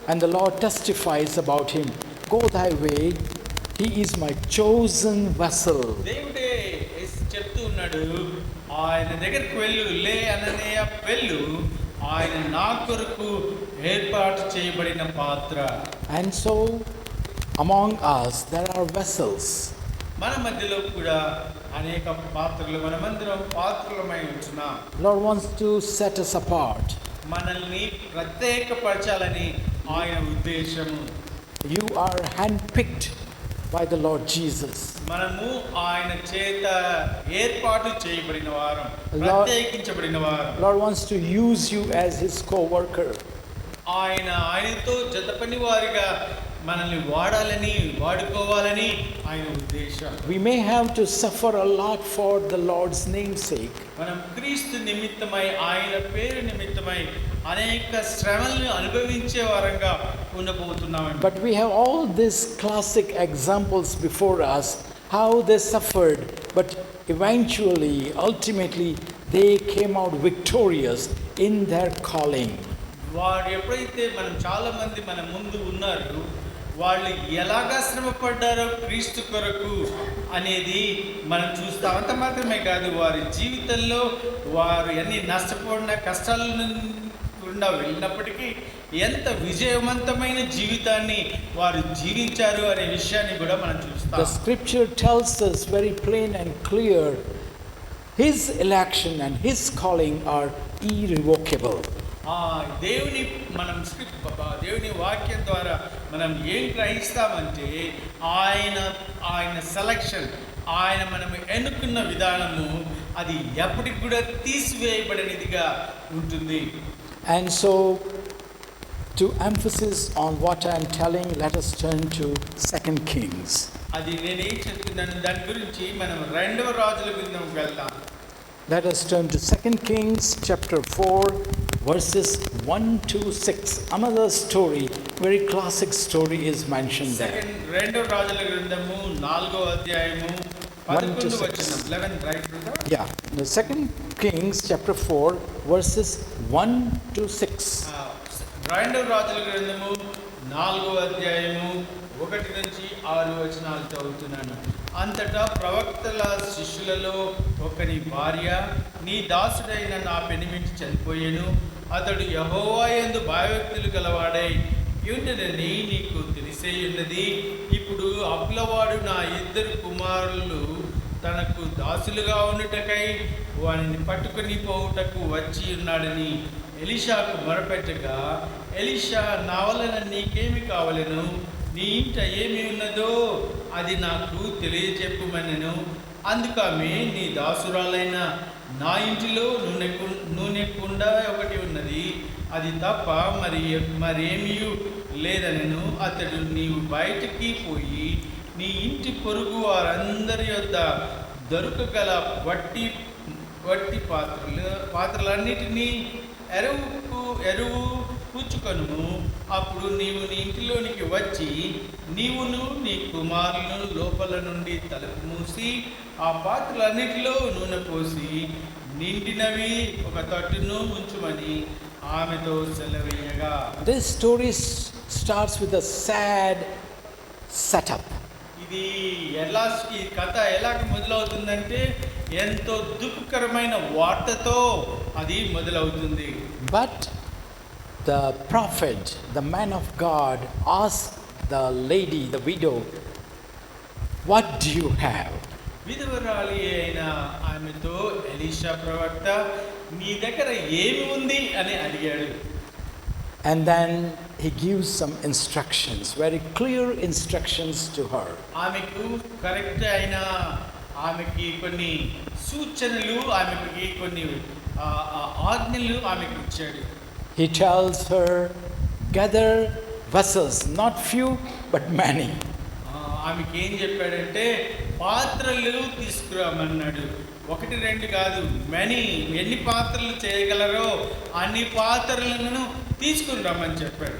And the Lord testifies about him, go thy way, he is my chosen vessel. దేవుడే చెప్తూ ఉన్నాడు, ఆయన దగ్గరికి వెళ్ళు, లే అననీయ వెళ్ళు, ఆయన నా కొరకు ఏర్పాటు చేయబడిన పాత్ర. And so among us there are vessels. మన మధ్యలో కూడా అనేక పాత్రలు, మనమందరం పాత్రలమై ఉంటున్నాం. Lord wants to set us apart. మనల్ని ప్రత్యేకపరచాలని ఆయన ఉద్దేశము. You are handpicked by the Lord Jesus. మనము ఆయన చేత ఏర్పాటు చేయబడిన వారం, ప్రత్యేకించబడిన వారం. Lord wants to use you as his co-worker. ఆయనతో జత పని వారిగా మనల్ని వాడుకోవాలని ఆయన ఉద్దేశం. We may have to suffer a lot for the Lord's name's sake. మనం క్రీస్తు నిమిత్తమై, ఆయన పేరు నిమిత్తమై అనేక శ్రమలను అనుభవించే వారంగా ఉండబోతున్నామండి. But we have all these classic examples before us, how they suffered, but eventually, ultimately, they came out victorious in their calling. వారు ఎప్పుడైతే చాలా మంది మన ముందు ఉన్నారు, వాళ్ళు ఎలాగా శ్రమ పడ్డారో క్రీస్తు కొరకు అనేది మనం చూస్తాం. అంత మాత్రమే కాదు, వారి జీవితంలో వారు ఎన్ని నష్టపోయిన కష్టాల గుండా వెళ్ళినప్పటికీ ఎంత విజయవంతమైన జీవితాన్ని వారు జీవించారు అనే విషయాన్ని కూడా మనం చూస్తాం. The scripture tells us very plain and clear, his election and his calling are irrevocable. దేవుని వాక్యం ద్వారా మనం ఏం గ్రహిస్తామంటే ఆయన సెలక్షన్, ఆయన మనం ఎన్నుకున్న విధానము అది ఎప్పటికి కూడా తీసివేయబడినదిగా ఉంటుంది. And so, to emphasis on what I am telling, let us turn to 2 Kings. అది నేను ఏం చెప్తున్నాను దాని గురించి మనం 2వ రాజుల గ్రంథంకి వెళ్తాం. Let us turn to 2 Kings chapter 4 verses 1 to 6. Another story, very classic story is mentioned there. రెండో రాజుల గ్రంథము 4వ అధ్యాయము 1 to 11వ 6. వచనం 11 right brother. Yeah, the 2 Kings chapter 4 verses 1 to 6. రెండో రాజుల గ్రంథము 4వ అధ్యాయము 1 నుంచి 6 వచనాలు చదువుతున్నాను. అంతటా ప్రవక్తల శిష్యులలో ఒకని భార్య, నీ దాసుడైన నా పెనిమిటి చనిపోయెను, అతడు యెహోవా యందు భయభక్తులు గలవాడై యుండెనని నీకు తెలిసే ఉన్నది. ఇప్పుడు అప్పులవాడు నా 2 కుమారులు తనకు దాసులుగా ఉండుటకై వానిని పట్టుకుని పోవుటకు వచ్చి ఉన్నాడని ఎలీషాకు మొరపెట్టగా, ఎలీషా, నా వలన నీకేమి కావలెను? నీ ఇంట ఏమి ఉన్నదో అది నాకు తెలియచెప్పుమనెను. అందుకామె, నీ దాసురాలైన నా ఇంటిలో నూనె కుండ ఒకటి ఉన్నది, అది తప్ప మరేమీ లేదనెను. అతడు, నీవు బయటికి పోయి నీ ఇంటి పొరుగు వారందరి యొద్ద దొరకగల వట్టి పాత్రలన్నిటినీ ఎరువు పూచుకొను. అప్పుడు నీవు నీ ఇంటిలోనికి వచ్చి నీవును నీ కుమారులను లోపల నుండి తలుపు మూసి ఆ పాత్రలన్నిటిలో నూనె పోసి నిండినవి ఒక తట్టును ఉంచుమని ఆమెతో సెలవీయగా. This story starts with a sad setup. ఇది ఈ కథ ఎలాగ మొదలవుతుందంటే ఎంతో దుఃఖకరమైన వార్తతో అది మొదలవుతుంది. But the prophet, the man of God, asked the lady, the widow, what do you have? విధవరాలి అయిన ఆమెతో ఎలీషా ప్రవక్త, నీ దగ్గర ఏమి ఉంది అని అడిగాడు. And then he gives some instructions, very clear instructions to her. ఆమెకు కరెక్ట్ అయిన ఆమెకి కొన్ని సూచనలు, ఆమెకి కొన్ని ఆజ్ఞలు ఆమెకు ఇచ్చాడు. He tells her, gather vessels, not few but many. ఆమెకి ఏం చెప్పాడంటే పాత్రలు తీసుకురామన్నాడు. 1 2 కాదు, మెనీ, ఎన్ని పాత్రలు చేయగలరో అన్ని పాత్రలను తీసుకుని రమ్మని చెప్పాడు.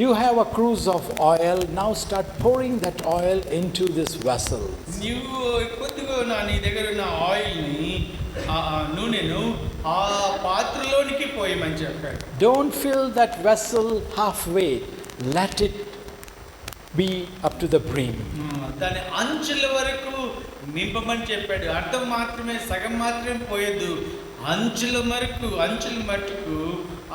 You have a cruse of oil, now start pouring that oil into this vessel. నీవు కొద్దిగా నీ దగ్గర ఉన్న ఆయిల్ని, నూనెను ఆ పాత్రలోనికి పోయమని చెప్పాడు. Don't fill that vessel halfway, let it be up to the brim. దాని అంచుల వరకు నింపమని చెప్పాడు. అర్థం మాత్రమే, సగం మాత్రమే పోయొద్దు, అంచుల మట్టుకు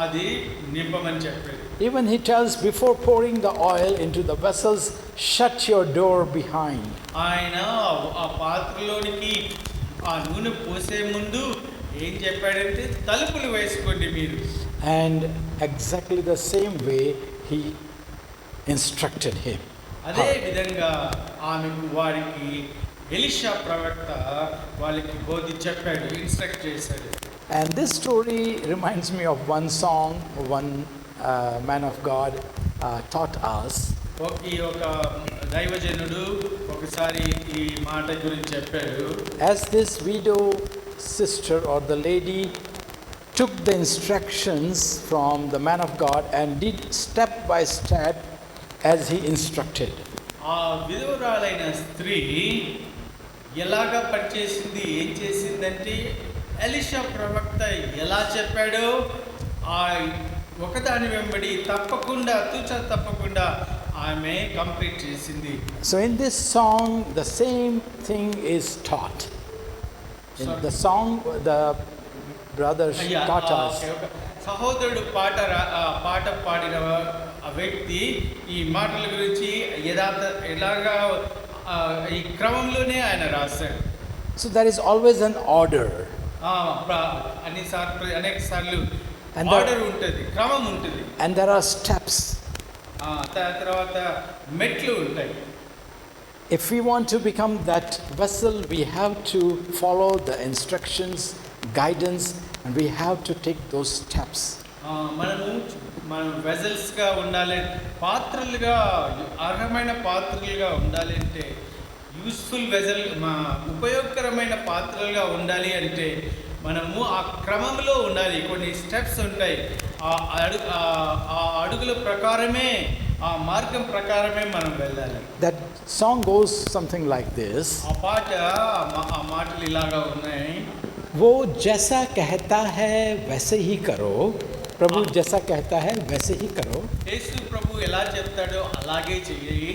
అది నింపమని చెప్పాడు. Even he tells, before pouring the oil into the vessels, shut your door behind. ఆయన ఆ పాత్రలోనికి ఆ నూనె పోసే ముందు ఏం చెప్పాడంటే తలుపులు వేసుకోండి మీరు. And exactly the same way he instructed him. అదే విధంగా వారికి ఎలీషా ప్రవక్త వాళ్ళకి బోధి చెప్పాడు, ఇన్స్ట్రక్ట్ చేశాడు. And this story reminds me of one song one man of God taught us. ఒక దైవజనుడు ఒకసారి ఈ మాట గురించి చెప్పాడు. As this widow sister or the lady took the instructions from the man of God and did step by step as he instructed. ఆ విధవరాలైన స్త్రీ ఎలాగా పనిచేసింది, ఏం చేసిందంటే ఎలీషా ప్రవక్త ఎలా చెప్పాడో ఆ ఒకదాని వెంబడి తప్పకుండా ఆమె కంప్లీట్ చేసింది. So in this song the same thing is taught. In the song the brothers taught us. సహోదరుడు పాట పాడిన ఆ వ్యక్తి ఈ మాటల గురించి ఎలాగా ఈ క్రమంలోనే ఆయన రాశాడు. So there is always an order. అనేక సార్లు And ఆర్డర్ ఉంటుంది, క్రమం ఉంటుంది. And there are steps. తర్వాత మెట్లు ఉంటాయి. If we want to become that vessel, we have to follow the instructions, guidance, and we have to take those steps. మనం వెజల్స్గా ఉండాలి, పాత్రలుగా, అర్హమైన పాత్రలుగా ఉండాలి అంటే, యూస్ఫుల్ వెజల్, ఉపయోగకరమైన పాత్రలుగా ఉండాలి అంటే మనము ఆ క్రమంలో ఉండాలి. కొన్ని స్టెప్స్ ఉంటాయి. ఆ అడుగుల ప్రకారమే, ఆ మార్గం ప్రకారమే మనం వెళ్ళాలి. That song goes something like this. ఆ మాటలు ఇలాగా ఉన్నాయి. वो जैसा कहता है वैसे ही करो. प्रभु जैसा कहता है वैसे ही करो. యేసు ప్రభు ఎలా చెప్తాడో అలాగే చెయ్యి.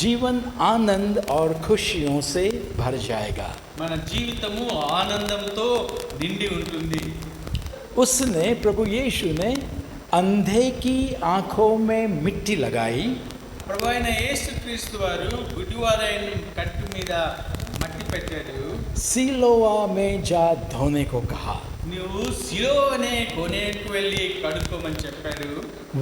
जीवन आनंद और खुशियों से भर जाएगा. మన జీవితము ఆనందంతో నిండి ఉంటుంది. उसने प्रभु यीशु ने अंधे की आंखों में मिट्टी लगाई. ప్రభు అయిన యేసుక్రీస్తు వారు గుడ్డివారైన కట్టు మీద మట్టి పెట్టాడు. सिलोआ में जा धोने को कहा. నువ్వు సిలోనే కొనేకు వెళ్ళి కడుక్కోమని చెప్పాడు.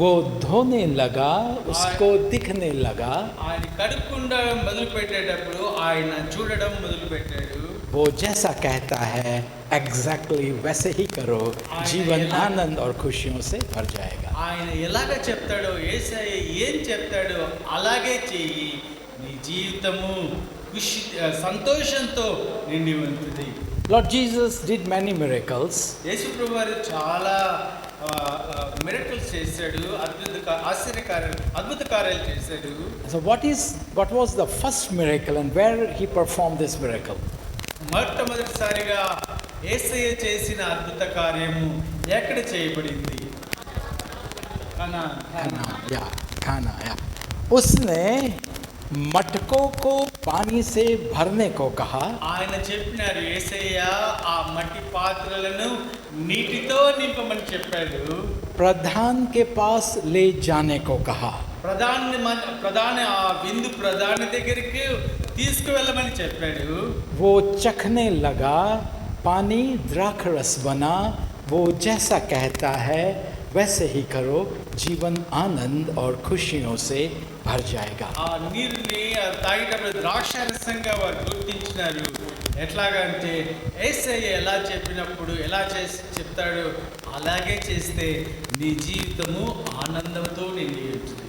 वो धोने लगा, उसको दिखने लगा. ఆయన కడుక్కుండా మొదలు పెట్టేటప్పుడు ఆయన చూడడం మొదలు పెట్టాడు. वो जैसा कहता है एग्जैक्टली वैसे ही करो. जीवन आनंद और खुशियों से भर जाएगा. ఆయన ఎలాగ చెప్తాడో, యేసయ్య ఏం చెప్తాడో అలాగే చెయ్యి. నీ జీవితము ఖుషి సంతోషంతో నిండి ఉంటుంది. Lord Jesus did many miracles. యేసు ప్రభు వారు చాలా మిరకల్స్ చేశాడు. అద్భుత కార్యాలు చేశాడు. So what was the first miracle and where he performed this miracle? మొట్టమొదటిసారిగా యేసయ్య చేసిన అద్భుత కార్యము ఎక్కడ చేయబడింది? खाना या उसने मटकों को पानी से भरने को कहा. ఆయన చెప్పినారు, యేసయ్య ఆ మట్టి పాత్రలను నీటితో నింపమని చెప్పాడు. प्रधान के पास ले जाने को कहा. ప్రధాని ఆ విందు ప్రధాని దగ్గరికి తీసుకువెళ్ళమని చెప్పాడు. वो चखने लगा, पानी द्राक्षरस बना. वो जैसा कहता है वैसे ही करो. जीवन आनंद और खुशियों से भर जाएगा. ఆ నీరుని తాగేటప్పుడు ద్రాక్షారసంగా వారు గుర్తించినారు. ఎట్లాగంటే యేసయ్య ఎలా చెప్పినప్పుడు ఎలా చెప్తాడు అలాగే చేస్తే నీ జీవితము ఆనందంతో నిండి ఉంటుంది.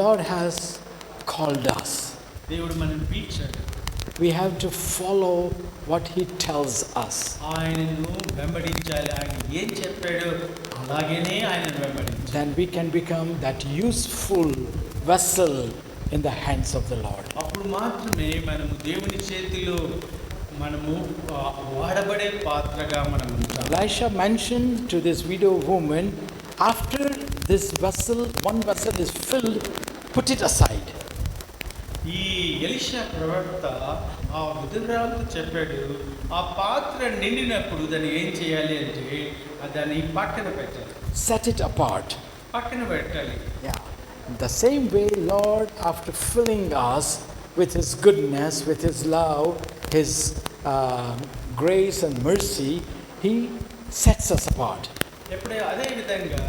Lord has called us. దేవుడు మనం పిలిచాడు. We have to follow what he tells us. ఆయనను వెంబడించాలి. ఆయన ఏం చెప్పాడో అలాగనే ఆయనను వెంబడించాలి. Then we can become that useful vessel in the hands of the Lord. అప్పుడు మాత్రమే మనము దేవుని చేతిలో మనము వాడబడే పాత్రగా మనం ఉంటాం. Elisha mentioned to this widow woman, after this vessel, one vessel is filled, put it aside. ఈ ఎలీషా ప్రవక్త ఆ విధురాలతో చెప్పాడు, ఆ పాత్ర నిండినప్పుడు దాన్ని ఏం చేయాలి అంటే దాన్ని పక్కన పెట్టాలి. Set it apart. పక్కన పెట్టాలి. Yeah. The same way, Lord, after filling us with his goodness, with his love, his grace and mercy, he sets us apart. ఎప్పుడే అదే విధంగా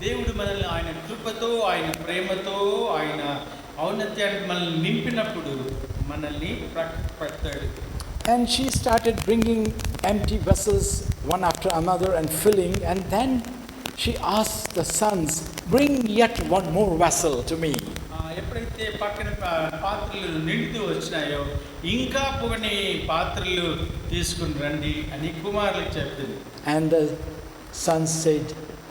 దేవుడు మనల్ని ఆయన కృపతో, ఆయన ప్రేమతో, ఆయన ఔన్నత్యానికి మనల్ని నింపినప్పుడు మనల్ని పెడతాడు. And she started bringing empty vessels one after another and filling, and then she asked the sons, bring yet one more vessel to me. ఎప్పుడైతే పక్కన పాత్రలు నిండుతూ వచ్చినాయో ఇంకా కొన్ని పాత్రలు తీసుకుని రండి అని కుమారులకు చెప్పింది. And the sons said,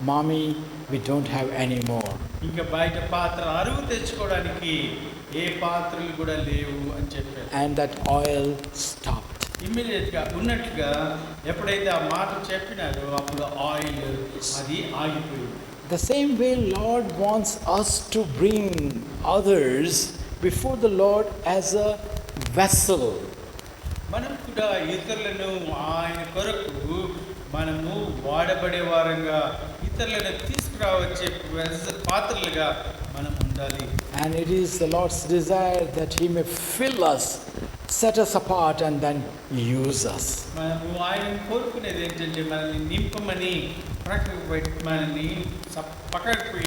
Mommy, we don't have any more. ఇంకా బయట పాత్ర అరువు తెచ్చుకోవడానికి ఏ పాత్రలు కూడా లేవు అని చెప్పారు. And that oil stopped. ఇమ్మీడియట్గా ఉన్నట్లుగా ఎప్పుడైతే ఆ మాట చెప్పినారో అప్పుడు ఆయిల్ అది ఆగిపోయింది. The same way Lord wants us to bring others before the Lord as a vessel. మనం కూడా ఇతరులను ఆయన కొరకు మనము వాడబడే వారంగా ఇతరులను తీసుకురావచ్చే పాత్రలుగా మనం ఉండాలి. And it is the Lord's desire that he may fill us, set us apart, and then use us. మనము ఆయన కోరుకునేది ఏంటంటే మనల్ని నింపమని, ప్రక్కకు పెట్టమని, పక్కకు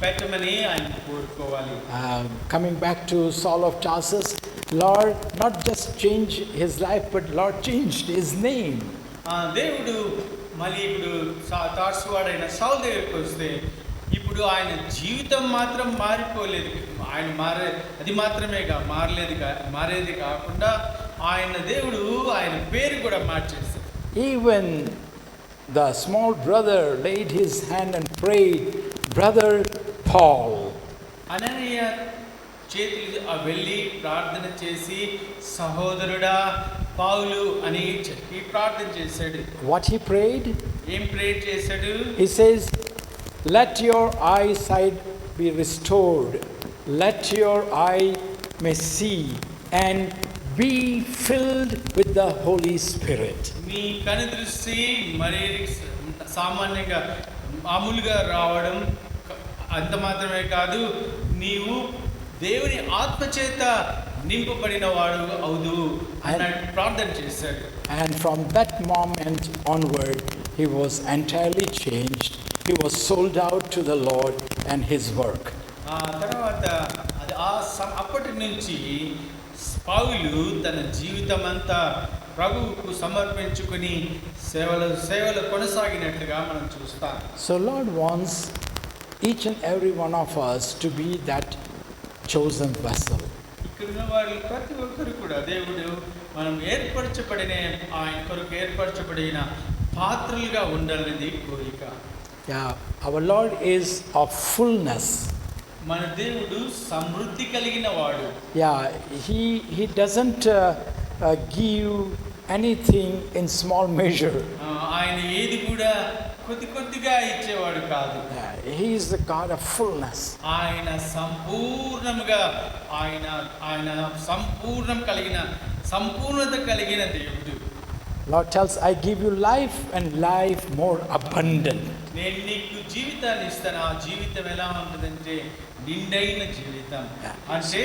పెట్టమని ఆయన కోరుకోవాలి. Coming back to Saul of Tarsus, Lord not just changed his life, but Lord changed his name. దేవుడు మళ్ళీ ఇప్పుడు తార్సువాడైన సౌలు దగ్గరికి వస్తే ఇప్పుడు ఆయన జీవితం మాత్రం మారిపోలేదు. ఆయన అది మాత్రమే మారేది కాకుండా ఆయన దేవుడు ఆయన పేరు కూడా మార్చేస్తాడు. even the small brother laid his hand and prayed, Brother Paul. అననీయ చేతులు వెళ్ళి ప్రార్థన చేసి సహోదరుడా పౌలు అని చెప్పి ప్రార్థన చేశాడు. What he prayed? ఏం ప్రే చేశాడు? He says, let your eyesight be restored, let your eye may see, and be filled with the Holy Spirit. నీ కను దృష్టి మరి సామాన్యంగా మామూలుగా రావడం అంత మాత్రమే కాదు, నీవు దేవుని ఆత్మచేత నింపబడిన వాడు అవుదు అని ప్రార్థన చేశాడు. And from that moment onward, he was entirely changed. He was sold out to the Lord and his work. ఆ తర్వాత అది అప్పటి నుంచి పౌలు తన జీవితం అంతా ప్రభువుకు సమర్పించుకుని సేవలు కొనసాగినట్లుగా మనం చూస్తాం. So Lord wants each and every one of us to be that chosen vessel. ఇక్కడ ఉన్న వాళ్ళు ప్రతి ఒక్కరు కూడా దేవుడు మనం ఆయన కొరకు ఏర్పరచబడిన పాత్రలుగా ఉండాలనేది కోరిక. Yeah, our Lord is of fullness. మన దేవుడు సమృద్ధి కలిగిన వాడు. Yeah, he doesn't give anything in small measure. ఆయన ఏది కూడా కొద్దిగా ఇచ్చేవాడు కాదు. Yeah, he is the God of fullness. ఆయన సంపూర్ణంగా ఆయన సంపూర్ణత కలిగిన దేవుడు. Lord tells, I give you life and life more abundant. నేను నీకు జీవితాన్ని ఇస్తాను. ఆ జీవితం ఎలా ఉంటుందంటే నిండైన జీవితం. అంటే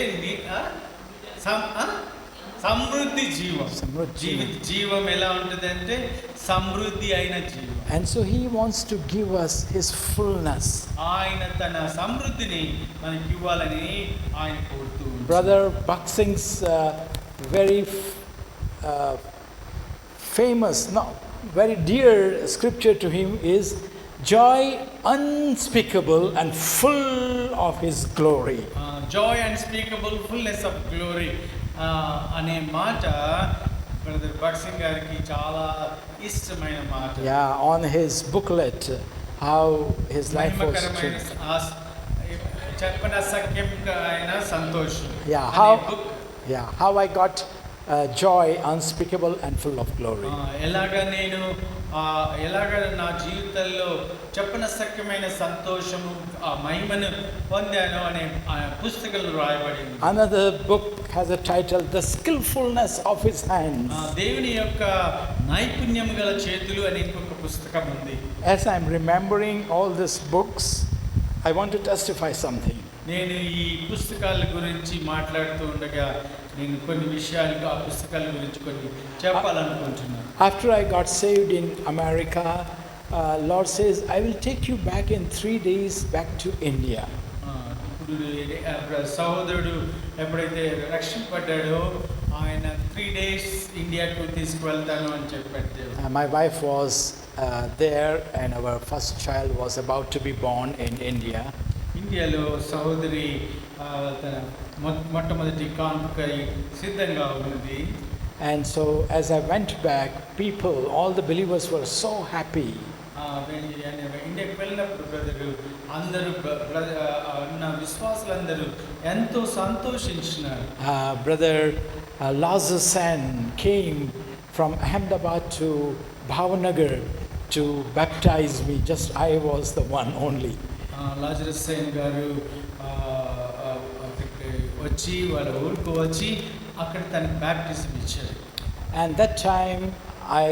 సమృద్ధి జీవం. జీవం ఎలా ఉంటుందంటే సమృద్ధి అయిన జీవం. And so he wants to give us his fullness. ఆయన తన సమృద్ధిని మనకి ఇవ్వాలని ఆయన కోరుతూ ఉంటాడు. Brother Baksing's very famous, very dear scripture to him is joy unspeakable and full of his glory. Joy unspeakable, fullness of glory అనే మాట బ్రదర్ బక్సింగ్ గారికి చాలా ఇష్టమైన మాట. Yeah, on his booklet, how his life was changed. చెప్పన సఖ్యమైన సంతోషం. Yeah, how I got joy unspeakable and full of glory. ఎలాగ నా జీవితంలో చెప్పన సఖ్యమైన సంతోషము ఆ మహిమను పొందాను అనే పుస్తకంలో రాయబడింది. Another book has a title, The Skillfulness of His Hands. దేవుని యొక్క నైపుణ్యం గల చేతులు అనే ఇంకొక పుస్తకం ఉంది. As I'm remembering all these books, I want to testify something. నేను ఈ పుస్తకాల గురించి మాట్లాడుతూ ఉండగా నేను కొన్ని విషయాలు ఆ పుస్తకాల గురించి కొన్ని చెప్పాలనుకుంటున్నాను. After I got saved in America, Lord says, I will take you back in 3 days back to India. ఇప్పుడు సహోదరుడు ఎప్పుడైతే రక్షింపడ్డాడో ఆయన 3 days ఇండియాకు తీసుకువెళ్తాను అని చెప్పాడు. My wife was there and our first child was about to be born in India. ఇండియాలో సహోదరి తన మొట్టమొదటి కాన్పుకై సిద్ధంగా ఉన్నది. And so as I went back, people, all the believers were so happy. ఇండియాకి వెళ్ళినప్పుడు బ్రదరు అందరూ నా విశ్వాసులందరూ ఎంతో సంతోషించినారు. Brother Lazarus Sen came from Ahmedabad to Bhavanagar to baptize me. Just I was the one only. Lazarus Sen గారు వచ్చి వాళ్ళ ఊరికి వచ్చి అక్కడ తన బ్యాప్టిజం ఇచ్చారు. And that time I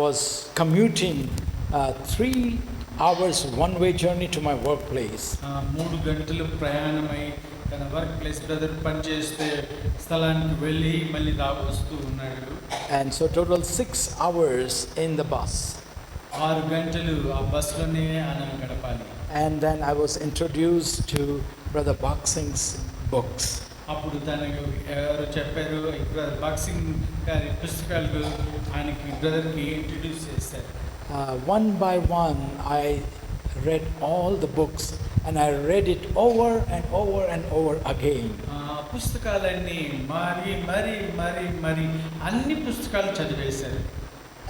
was commuting 3 hours one-way journey to my workplace. 3 గంటలు ప్రయాణమై తన వర్క్ ప్లేస్ బ్రదర్ పనిచేస్తే స్థలానికి వెళ్ళి మళ్ళీ వస్తూ ఉన్నాడు. And so total 6 hours in the bus. 6 గంటలు ఆ బస్సులోనే ఆయన గడపాలి. And then I was introduced to Brother Baksing's books. అప్పుడు తనకు ఎవరు చెప్పారు బ్రదర్ బాక్సింగ్ గారి పుస్తకాలు ఆయనకి బ్రదర్కి ఇంట్రడ్యూస్ చేశారు. One by one I read all the books and I read it over and over and over again. పుస్తకాలన్నీ మరి అన్ని పుస్తకాలు చదివేశారు.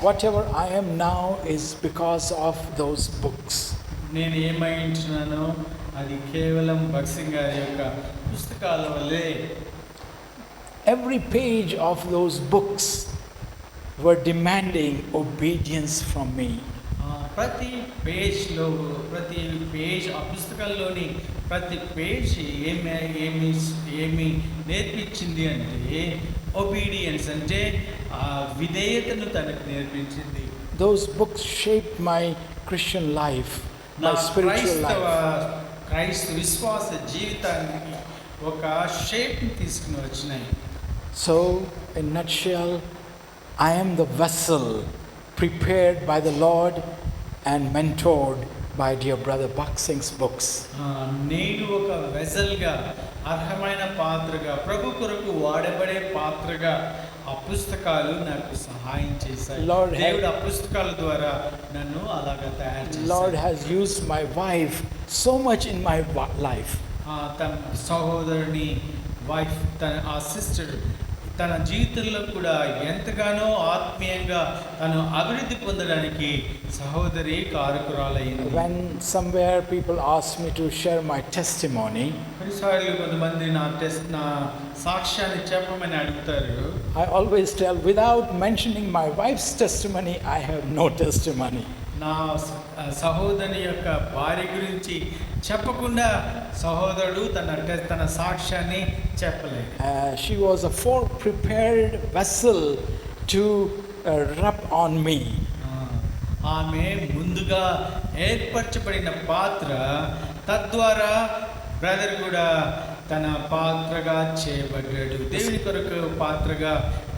whatever I am now is because of those books. నేను ఏమై ఉంటున్నానో అది కేవలం భగత్ సింగ్ గారి యొక్క పుస్తకాల వల్లే. Every page of those books were demanding obedience from me. ప్రతి పేజ్లో ప్రతి పేజ్ ఆ పుస్తకాల్లోని ప్రతి పేజ్ ఏమి నేర్పించింది అంటే ఒబీడియన్స్, అంటే ఆ విధేయతను తనకు నేర్పించింది. Those books shaped my Christian life, my spiritual life. క్రైస్త విశ్వాస జీవితానికి ఒక షేప్ని తీసుకుని వచ్చినాయి. So, in nutshell, I am the vessel prepared by the Lord and mentored by dear brother Bhakt Singh's books. నేను ఒక వెజల్గా, అర్హమైన పాత్రగా, ప్రభు కొరకు వాడబడే పాత్రగా ఆ పుస్తకాలు నాకు సహాయం చేశాయి. దేవుడు ఆ పుస్తకాల ద్వారా నన్ను అలాగా తయారు చేశాడు. Lord has used my wife so much in my life. తన సహోదరుని వైఫ్, ఆ సిస్టర్ తన జీవితంలో కూడా ఎంతగానో ఆత్మీయంగా తను అభివృద్ధి పొందడానికి సహోదరి కారకురాలైంది. When somewhere people ask me to share my testimony, కొన్నిసార్లు కొంతమంది నా సాక్ష్యాన్ని చెప్పమని అడుగుతారు. I always tell, without mentioning my wife's testimony, I have no testimony. నా సహోదరి యొక్క భార్య గురించి చెప్పకుండా సహోదరుడు తన సాక్ష్యాన్ని చెప్పలేదు. She was a prepared vessel to rub on me. ఆమె ముందుగా ఏర్పరచబడిన పాత్ర, తద్వారా బ్రదర్ కూడా తన పాత్రగా చేయబడ్డాడు. దేవుని కొరకు పాత్రగా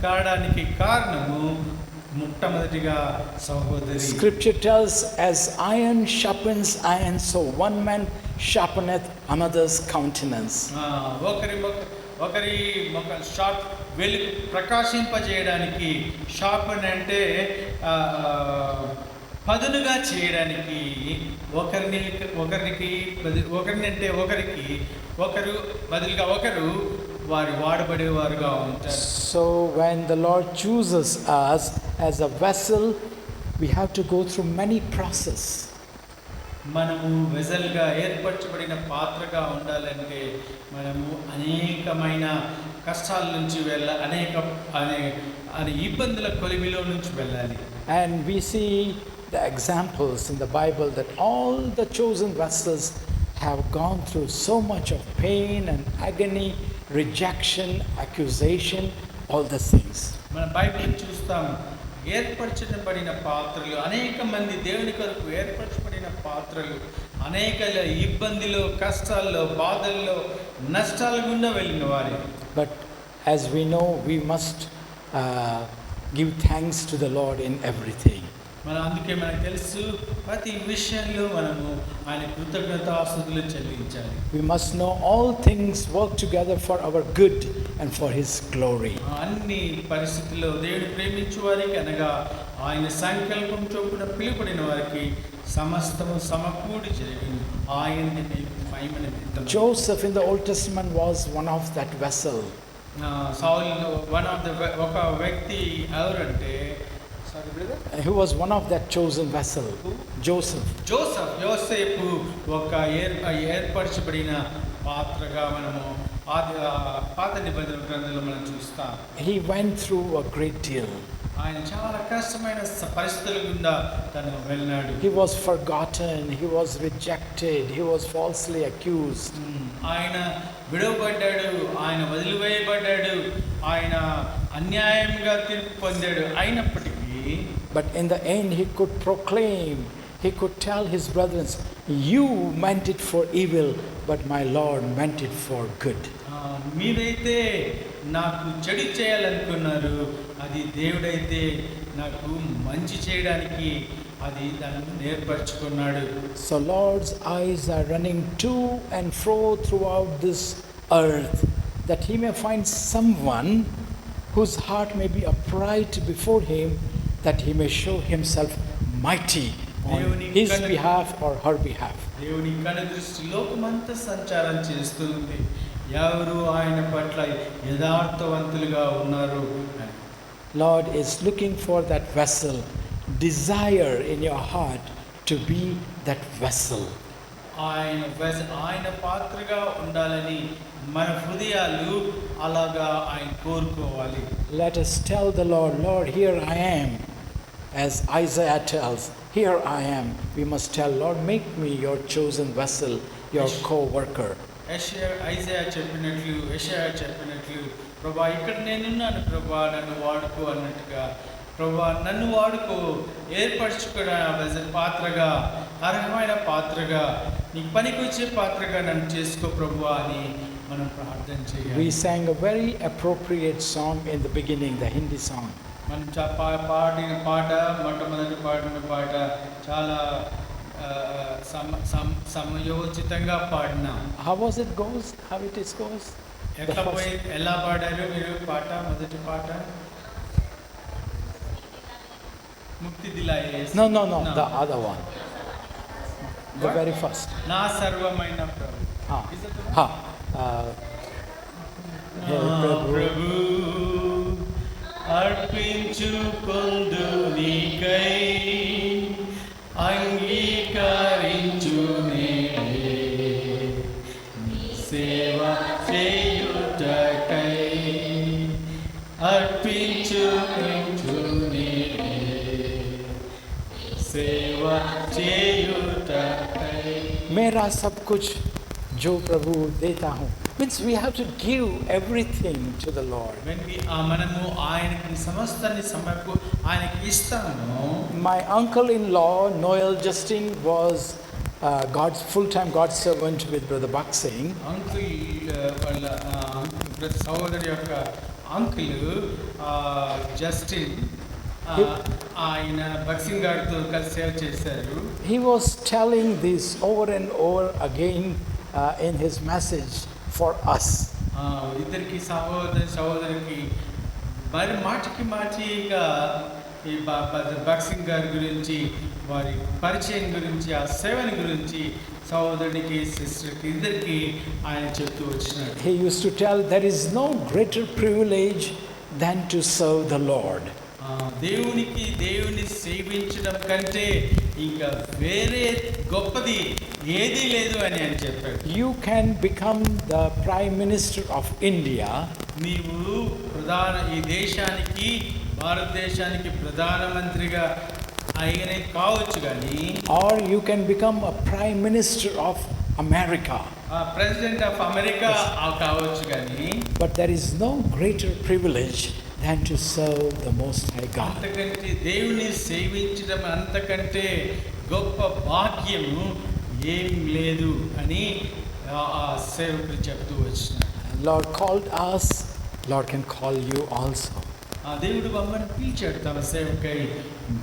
కావడానికి కారణము మొట్టమొదటిగా సహోదరి. Scripture tells, as iron sharpens iron, so one man sharpeneth another's countenance. ఒకరి ముఖ షార్ప్ వెలుగు ప్రకాశింపజేయడానికి, షార్పన్ అంటే పదునుగా చేయడానికి, ఒకరికి ఒకరు బదులుగా ఒకరు వారు వాడబడేవారుగా ఉంటారు. So when the Lord chooses us as a vessel, we have to go through many processes. మనము వెజల్గా ఏర్పరచబడిన పాత్రగా ఉండాలంటే మనము అనేకమైన కష్టాల నుంచి అనేక ఇబ్బందుల కొలిమిలో నుంచి వెళ్ళాలి. And we see the examples in the Bible that all the chosen vessels have gone through so much of pain and agony, rejection, accusation, all the things. మన బైబిల్ చూస్తాం, ఏర్పరచబడిన పాత్రలు, అనేక మంది దేవుని కొరకు ఏర్పరచబడిన పాత్రలు అనేక ఇబ్బందిలో, కష్టాల్లో, బాధల్లో, నష్టాల గుండా వెళ్ళిన వారి. But as we know, we must give thanks to the Lord in everything. అందుకే మనకు తెలుసు, ప్రతి విషయంలో మనము ఆయన కృతజ్ఞతాస్తుతులు చెల్లించాలి. We must know all things work together for our good and for His glory. అన్ని పరిస్థితుల్లో దేవుని ప్రేమించు వారికి, అనగా ఆయన సంకల్పం చొప్పున పిలుపడిన వారికి సమస్తము సమకూడి జరిగింది ఆయన మహిమ నిమిత్తం. Joseph in the Old Testament was one of that vessel. ఒక వ్యక్తి ఎవరంటే, he was one of that chosen vessel. యోసేపు ఒక ఏర్పరచబడిన పాత్రగా మనము పాత నిబంధన గ్రంథంలో మనం చూస్తాం. He went through a great deal. ఆయన చాలా కష్టమైన పరిస్థితుల గుండా తను వెళ్ళాడు. He was forgotten, he was rejected, he was falsely accused. ఆయన విడవబడ్డాడు, ఆయన వదిలివేయబడ్డాడు, ఆయన అన్యాయంగా తీర్పు పొందాడు. అయినప్పటికీ but in the end he could proclaim, he could tell his brethren, you meant it for evil, but my Lord meant it for good. మీరైతే నాకు చెడు చేయాలనుకున్నారు, అది దేవుడైతే నాకు మంచి చేయడానికి అది దాన్ని నేర్పరచుకున్నాడు. So Lord's eyes are running to and fro throughout this earth, that he may find someone whose heart may be upright before him, that he may show himself mighty on his behalf or her behalf. దేవుని కనుదృష్టి లోకమంతా సంచారం చేస్తుంది, ఎవరు ఆయన పట్ల యథార్థవంతులుగా ఉన్నారు. Lord is looking for that vessel. Desire in your heart to be that vessel. ఆయన పాత్రగా ఉండాలని మన హృదయాలు అలాగా ఆయన కోరుకోవాలి. Let us tell the Lord, Lord, here I am. As Isaiah tells, here I am. We must tell, Lord, make me your chosen vessel, your co-worker. యెషయా చెప్పినట్లు ప్రభా ఇక్కడ నేనున్నాను ప్రభా నన్ను వాడుకో అన్నట్టుగా ప్రభా నన్ను వాడుకో ఏర్పరచుకున్న పాత్రగా అర్హమైన పాత్రగా నీ పనికి వచ్చే పాత్రగా నన్ను చేసుకో ప్రభా అని మనం ప్రార్థన చేయాలి. We sang a very appropriate song in the beginning, the Hindi song. మనం పాడిన పాట మొట్టమొదటి పాడిన పాట చాలా సమయోచితంగా పాడినాం. How was it goes? How it is goes? ఎలా పాడారు మీరు పాట? మొదటి పాట ముక్తి దిలాయే. No, the other one. The very first. నా సర్వమైన ప్రభు. Hey, ప్రభు అర్పించుకొందు నీకై అంగీకరించు సేవ చేయుటకై అర్పించుకొంచు సేవ చేయుటకై. मेरा सब कुछ जो प्रभु देता हूँ. Means we have to give everything to the Lord. మనము ఆయనకి సమస్తాన్ని ఆయనకి ఇస్తాము. My uncle-in-law Noel Justin was God's full-time God servant with Brother Bak Singh. వాళ్ళ సహోదరి యొక్క అంకుల్ జస్టిన్ ఆయన బక్సింగ్ గారితో కలిసి సేవ చేశారు. He was telling this over and over again in his message for us. ఇద్దరికి సహోదరికి మరి మాటిగా ఈ బక్సింగ్ గారి గురించి వారి పరిచయం గురించి ఆ సేవని గురించి సహోదరునికి సిస్టర్కి ఇద్దరికి ఆయన చెప్తూ వచ్చినాడు. He used to tell there is no greater privilege than to serve the Lord. దేవుని సేవించడం కంటే ఇంకా వేరే గొప్పది ఏదీ లేదు అని ఆయన చెప్పాడు. You can become the Prime Minister of India. నీవు ఈ దేశానికి భారతదేశానికి ప్రధానమంత్రిగా ఆయన కావచ్చు కానీ, or you can become a Prime Minister of America. President of America కావచ్చు కానీ, but there is no greater privilege than to serve the Most High God. అంతకంటే దేవుని సేవించడం అంతకంటే గొప్ప భాగ్యము ఏం లేదు అని ఆ సేవకులు చెప్తూ వచ్చినారు. Lord called us, Lord can call you also. దేవుడు మమ్మల్ని పిలిచాడు తన సేవకై.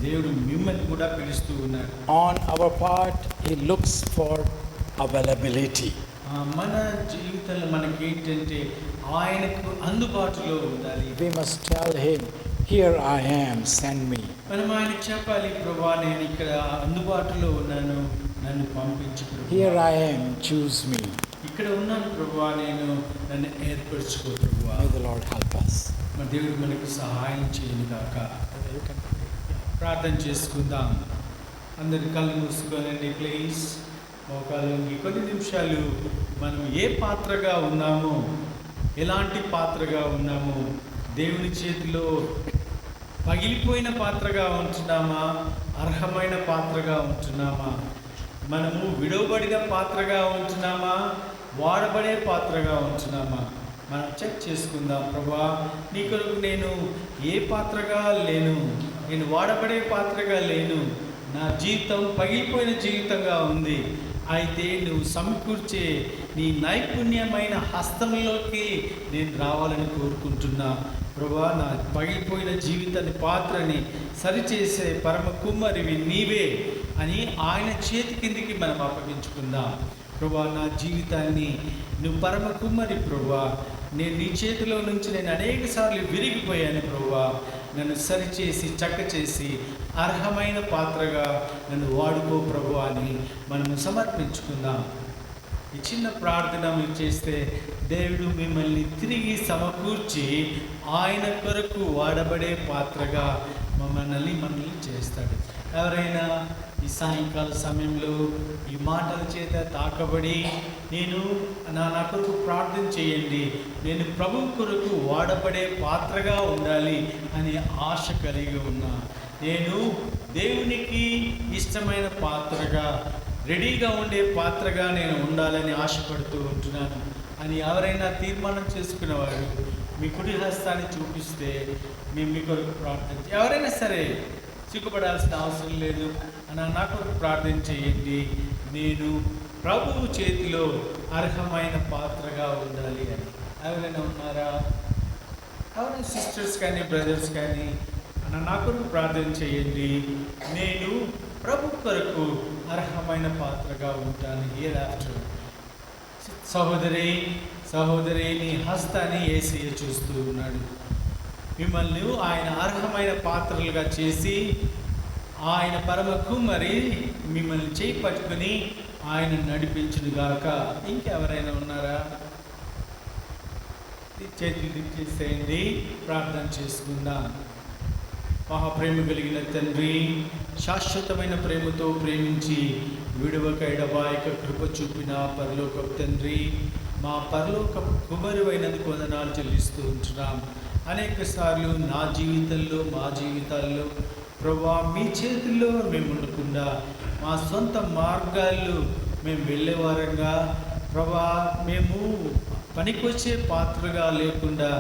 దేవుడు మిమ్మల్ని కూడా పిలుస్తూ ఉన్నాడు. On our part, He looks for availability. మన జీవితంలో మనకి ఏంటంటే ఆయనకు అందుబాటులో ఉండాలి. We must tell Him, here I am, send me. మనం ఆయనకు చెప్పాలి, ప్రభువా నేను ఇక్కడ అందుబాటులో ఉన్నాను, నన్ను పంపించు ప్రభువా. Here I am, choose me. ఇక్కడ ఉన్నాను ప్రభువా, నన్ను ఏర్పరచుకో ప్రభువా. May the Lord help us. మన దేవుడు మనకు సహాయం చేయను గాక. ప్రార్థన చేసుకుందాం. అందరి కళ్ళు మూసుకోనండి ప్లీజ్. మోకాలు కొన్ని నిమిషాలు మనం ఏ పాత్రగా ఉన్నామో, ఎలాంటి పాత్రగా ఉన్నామో, దేవుని చేతిలో పగిలిపోయిన పాత్రగా ఉంటున్నామా, అర్హమైన పాత్రగా ఉంటున్నామా, మనము విడవబడిన పాత్రగా ఉంటున్నామా, వాడబడే పాత్రగా ఉంటున్నామా, మనం చెక్ చేసుకుందాం. ప్రభువా నీ కొరకు నేను ఏ పాత్రగా లేను, నేను వాడబడే పాత్రగా లేను, నా జీవితం పగిలిపోయిన జీవితంగా ఉంది. అయితే నువ్వు సమకూర్చే నీ నైపుణ్యమైన హస్తంలోకి నేను రావాలని కోరుకుంటున్నా. ప్రభువా నా పగిలిపోయిన జీవితాన్ని పాత్రని సరిచేసే పరమ కుమ్మరివి నీవే అని ఆయన చేతి కిందికి మనం అప్పగించుకుందాం. ప్రభువా నా జీవితాన్ని నువ్వు పరమ కుమ్మరి ప్రభువా, నేను నీ చేతిలో నుంచి నేను అనేక సార్లు విరిగిపోయాను ప్రభువా, నన్ను సరిచేసి చక్క చేసి అర్హమైన పాత్రగా నన్ను వాడుకో ప్రభువా అని మనము సమర్పించుకుందాం. ఈ చిన్న ప్రార్థన మీరు చేస్తే దేవుడు మిమ్మల్ని తిరిగి సమకూర్చి ఆయన కొరకు వాడబడే పాత్రగా మనల్ని చేస్తాడు. ఎవరైనా ఈ సాయంకాల సమయంలో ఈ మాటల చేత తాకబడి నా కొరకు ప్రార్థన చేయండి, నేను ప్రభు కొరకు వాడబడే పాత్రగా ఉండాలి అని ఆశ కలిగి ఉన్నా, నేను దేవునికి ఇష్టమైన పాత్రగా, రెడీగా ఉండే పాత్రగా నేను ఉండాలని ఆశపడుతూ ఉంటున్నాను అని ఎవరైనా తీర్మానం చేసుకునేవారు మీ కుడి హస్తాన్ని చూపిస్తే మేము మీ కొరకు ప్రార్థన ఎవరైనా సరే సిగ్గుపడాల్సిన అవసరం లేదు. నా కొరకు ప్రార్థన చేయండి, నేను ప్రభువు చేతిలో అర్హమైన పాత్రగా ఉండాలి అని. ఎవరైనా ఉన్నారా? ఎవరైనా సిస్టర్స్ కానీ బ్రదర్స్ కానీ నా కొరకు ప్రార్థన చేయండి, నేను ప్రభు కొరకు అర్హమైన పాత్రగా ఉంటాను. హియర్ ఆఫ్టర్ సహోదరి నీ హస్తాన్ని యేసయ్య చూస్తూ ఉన్నాడు. మిమ్మల్ని ఆయన అర్హమైన పాత్రలుగా చేసి ఆయన పరమ కుమారి మిమ్మల్ని చేయి పట్టుకుని ఆయన నడిపించునుగాక. ఇంకెవరైనా ఉన్నారా? చేతులు చేసేయండి, ప్రార్థన చేసుకుందాం. మహాప్రేమ కలిగిన తండ్రి, శాశ్వతమైన ప్రేమతో ప్రేమించి విడువక ఎడబాయక కృప చూపిన పరలోకపు తండ్రి, మా పరలోకపు కుమారువైనందుకు వందనాలు చెల్లిస్తూ ఉంటున్నాం. అనేక సార్లు నా జీవితంలో మా జీవితాల్లో ప్రభువా మీ చేతుల్లో మేము ఉండకుండా మా సొంత మార్గాల్లో మేము వెళ్ళేవారంగా, ప్రభువా మేము పనికొచ్చే పాత్రగా లేకుండా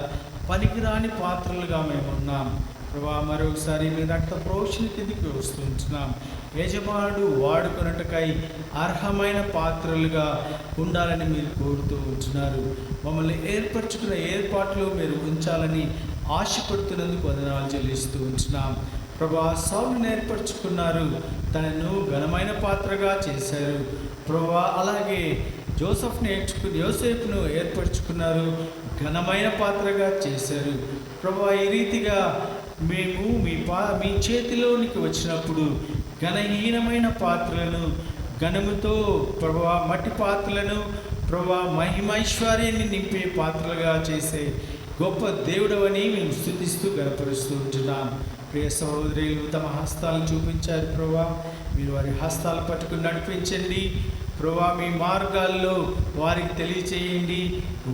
పనికిరాని పాత్రలుగా మేము ఉన్నాం. ప్రభా మరొకసారి మీ రక్త ప్రోక్షణ కిందికి వస్తుంటున్నాం. యజమానుడు వాడుకొనుటకై అర్హమైన పాత్రలుగా ఉండాలని మీరు కోరుతూ ఉంటున్నారు. మమ్మల్ని ఏర్పరచుకున్న ఏర్పాట్లు మీరు ఉంచాలని ఆశపడుతున్నందుకు వందనాలు చెల్లిస్తూ ఉంటున్నాం. ప్రభా సౌలును ఏర్పరచుకున్నారు, తనను ఘనమైన పాత్రగా చేశారు. ప్రభా అలాగే యోసేపును ఏర్పరచుకున్నారు, ఘనమైన పాత్రగా చేశారు. ప్రభా ఈ రీతిగా మేము మీ చేతిలోనికి వచ్చినప్పుడు ఘనహీనమైన పాత్రలను ఘనముతో ప్రభా మట్టి పాత్రలను ప్రభా మహిమైశ్వర్యాన్ని నింపే పాత్రలుగా చేసే గొప్ప దేవుడవని మేము స్తుతిస్తూ గణపరుస్తూ ఉంటున్నాం. ప్రియ సహోదరులు తమ హస్తాలను చూపించారు ప్రభా, మీరు వారి హస్తాలు పట్టుకుని నడిపించండి ప్రభా. మీ మార్గాల్లో వారికి తెలియచేయండి,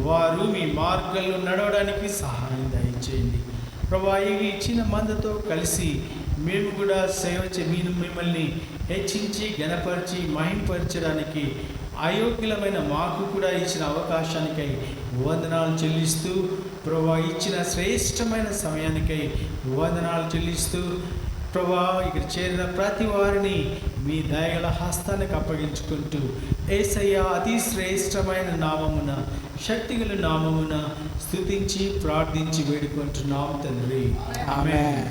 వారు మీ మార్గాల్లో నడవడానికి సహాయం దయచేయండి ప్రభా. ఇవి ఇచ్చిన మందతో కలిసి మేము కూడా మిమ్మల్ని హెచ్చించి ఘనపరిచి మహింపరచడానికి అయోగ్యులమైన మాకు కూడా ఇచ్చిన అవకాశానికై వందనాలు చెల్లిస్తూ ప్రభా, ఇచ్చిన శ్రేష్టమైన సమయానికై వందనాలు చెల్లిస్తూ ప్రభా, ఇక్కడ చేరిన ప్రతి వారిని మీ దయగల హస్తానికి అప్పగించుకుంటూ యేసయ్య అతి శ్రేష్టమైన నామమున శక్తిగల నామమున స్తుతించి ప్రార్థించి వేడుకుంటున్నాం తండ్రి, ఆమేన్.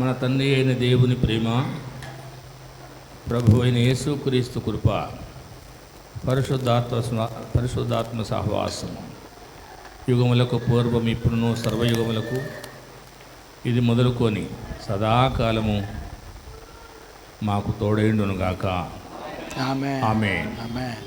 మన తండ్రి అయిన దేవుని ప్రేమ, ప్రభు అయిన యేసుక్రీస్తు కృప, పరిశుద్ధాత్మ సహవాసం యుగములకు పూర్వం ఇప్పుడును సర్వయుగములకు ఇది మొదలుకొని సదాకాలము మాకు తోడైండునుగాక. ఆమేన్. ఆమేన్. ఆమేన్.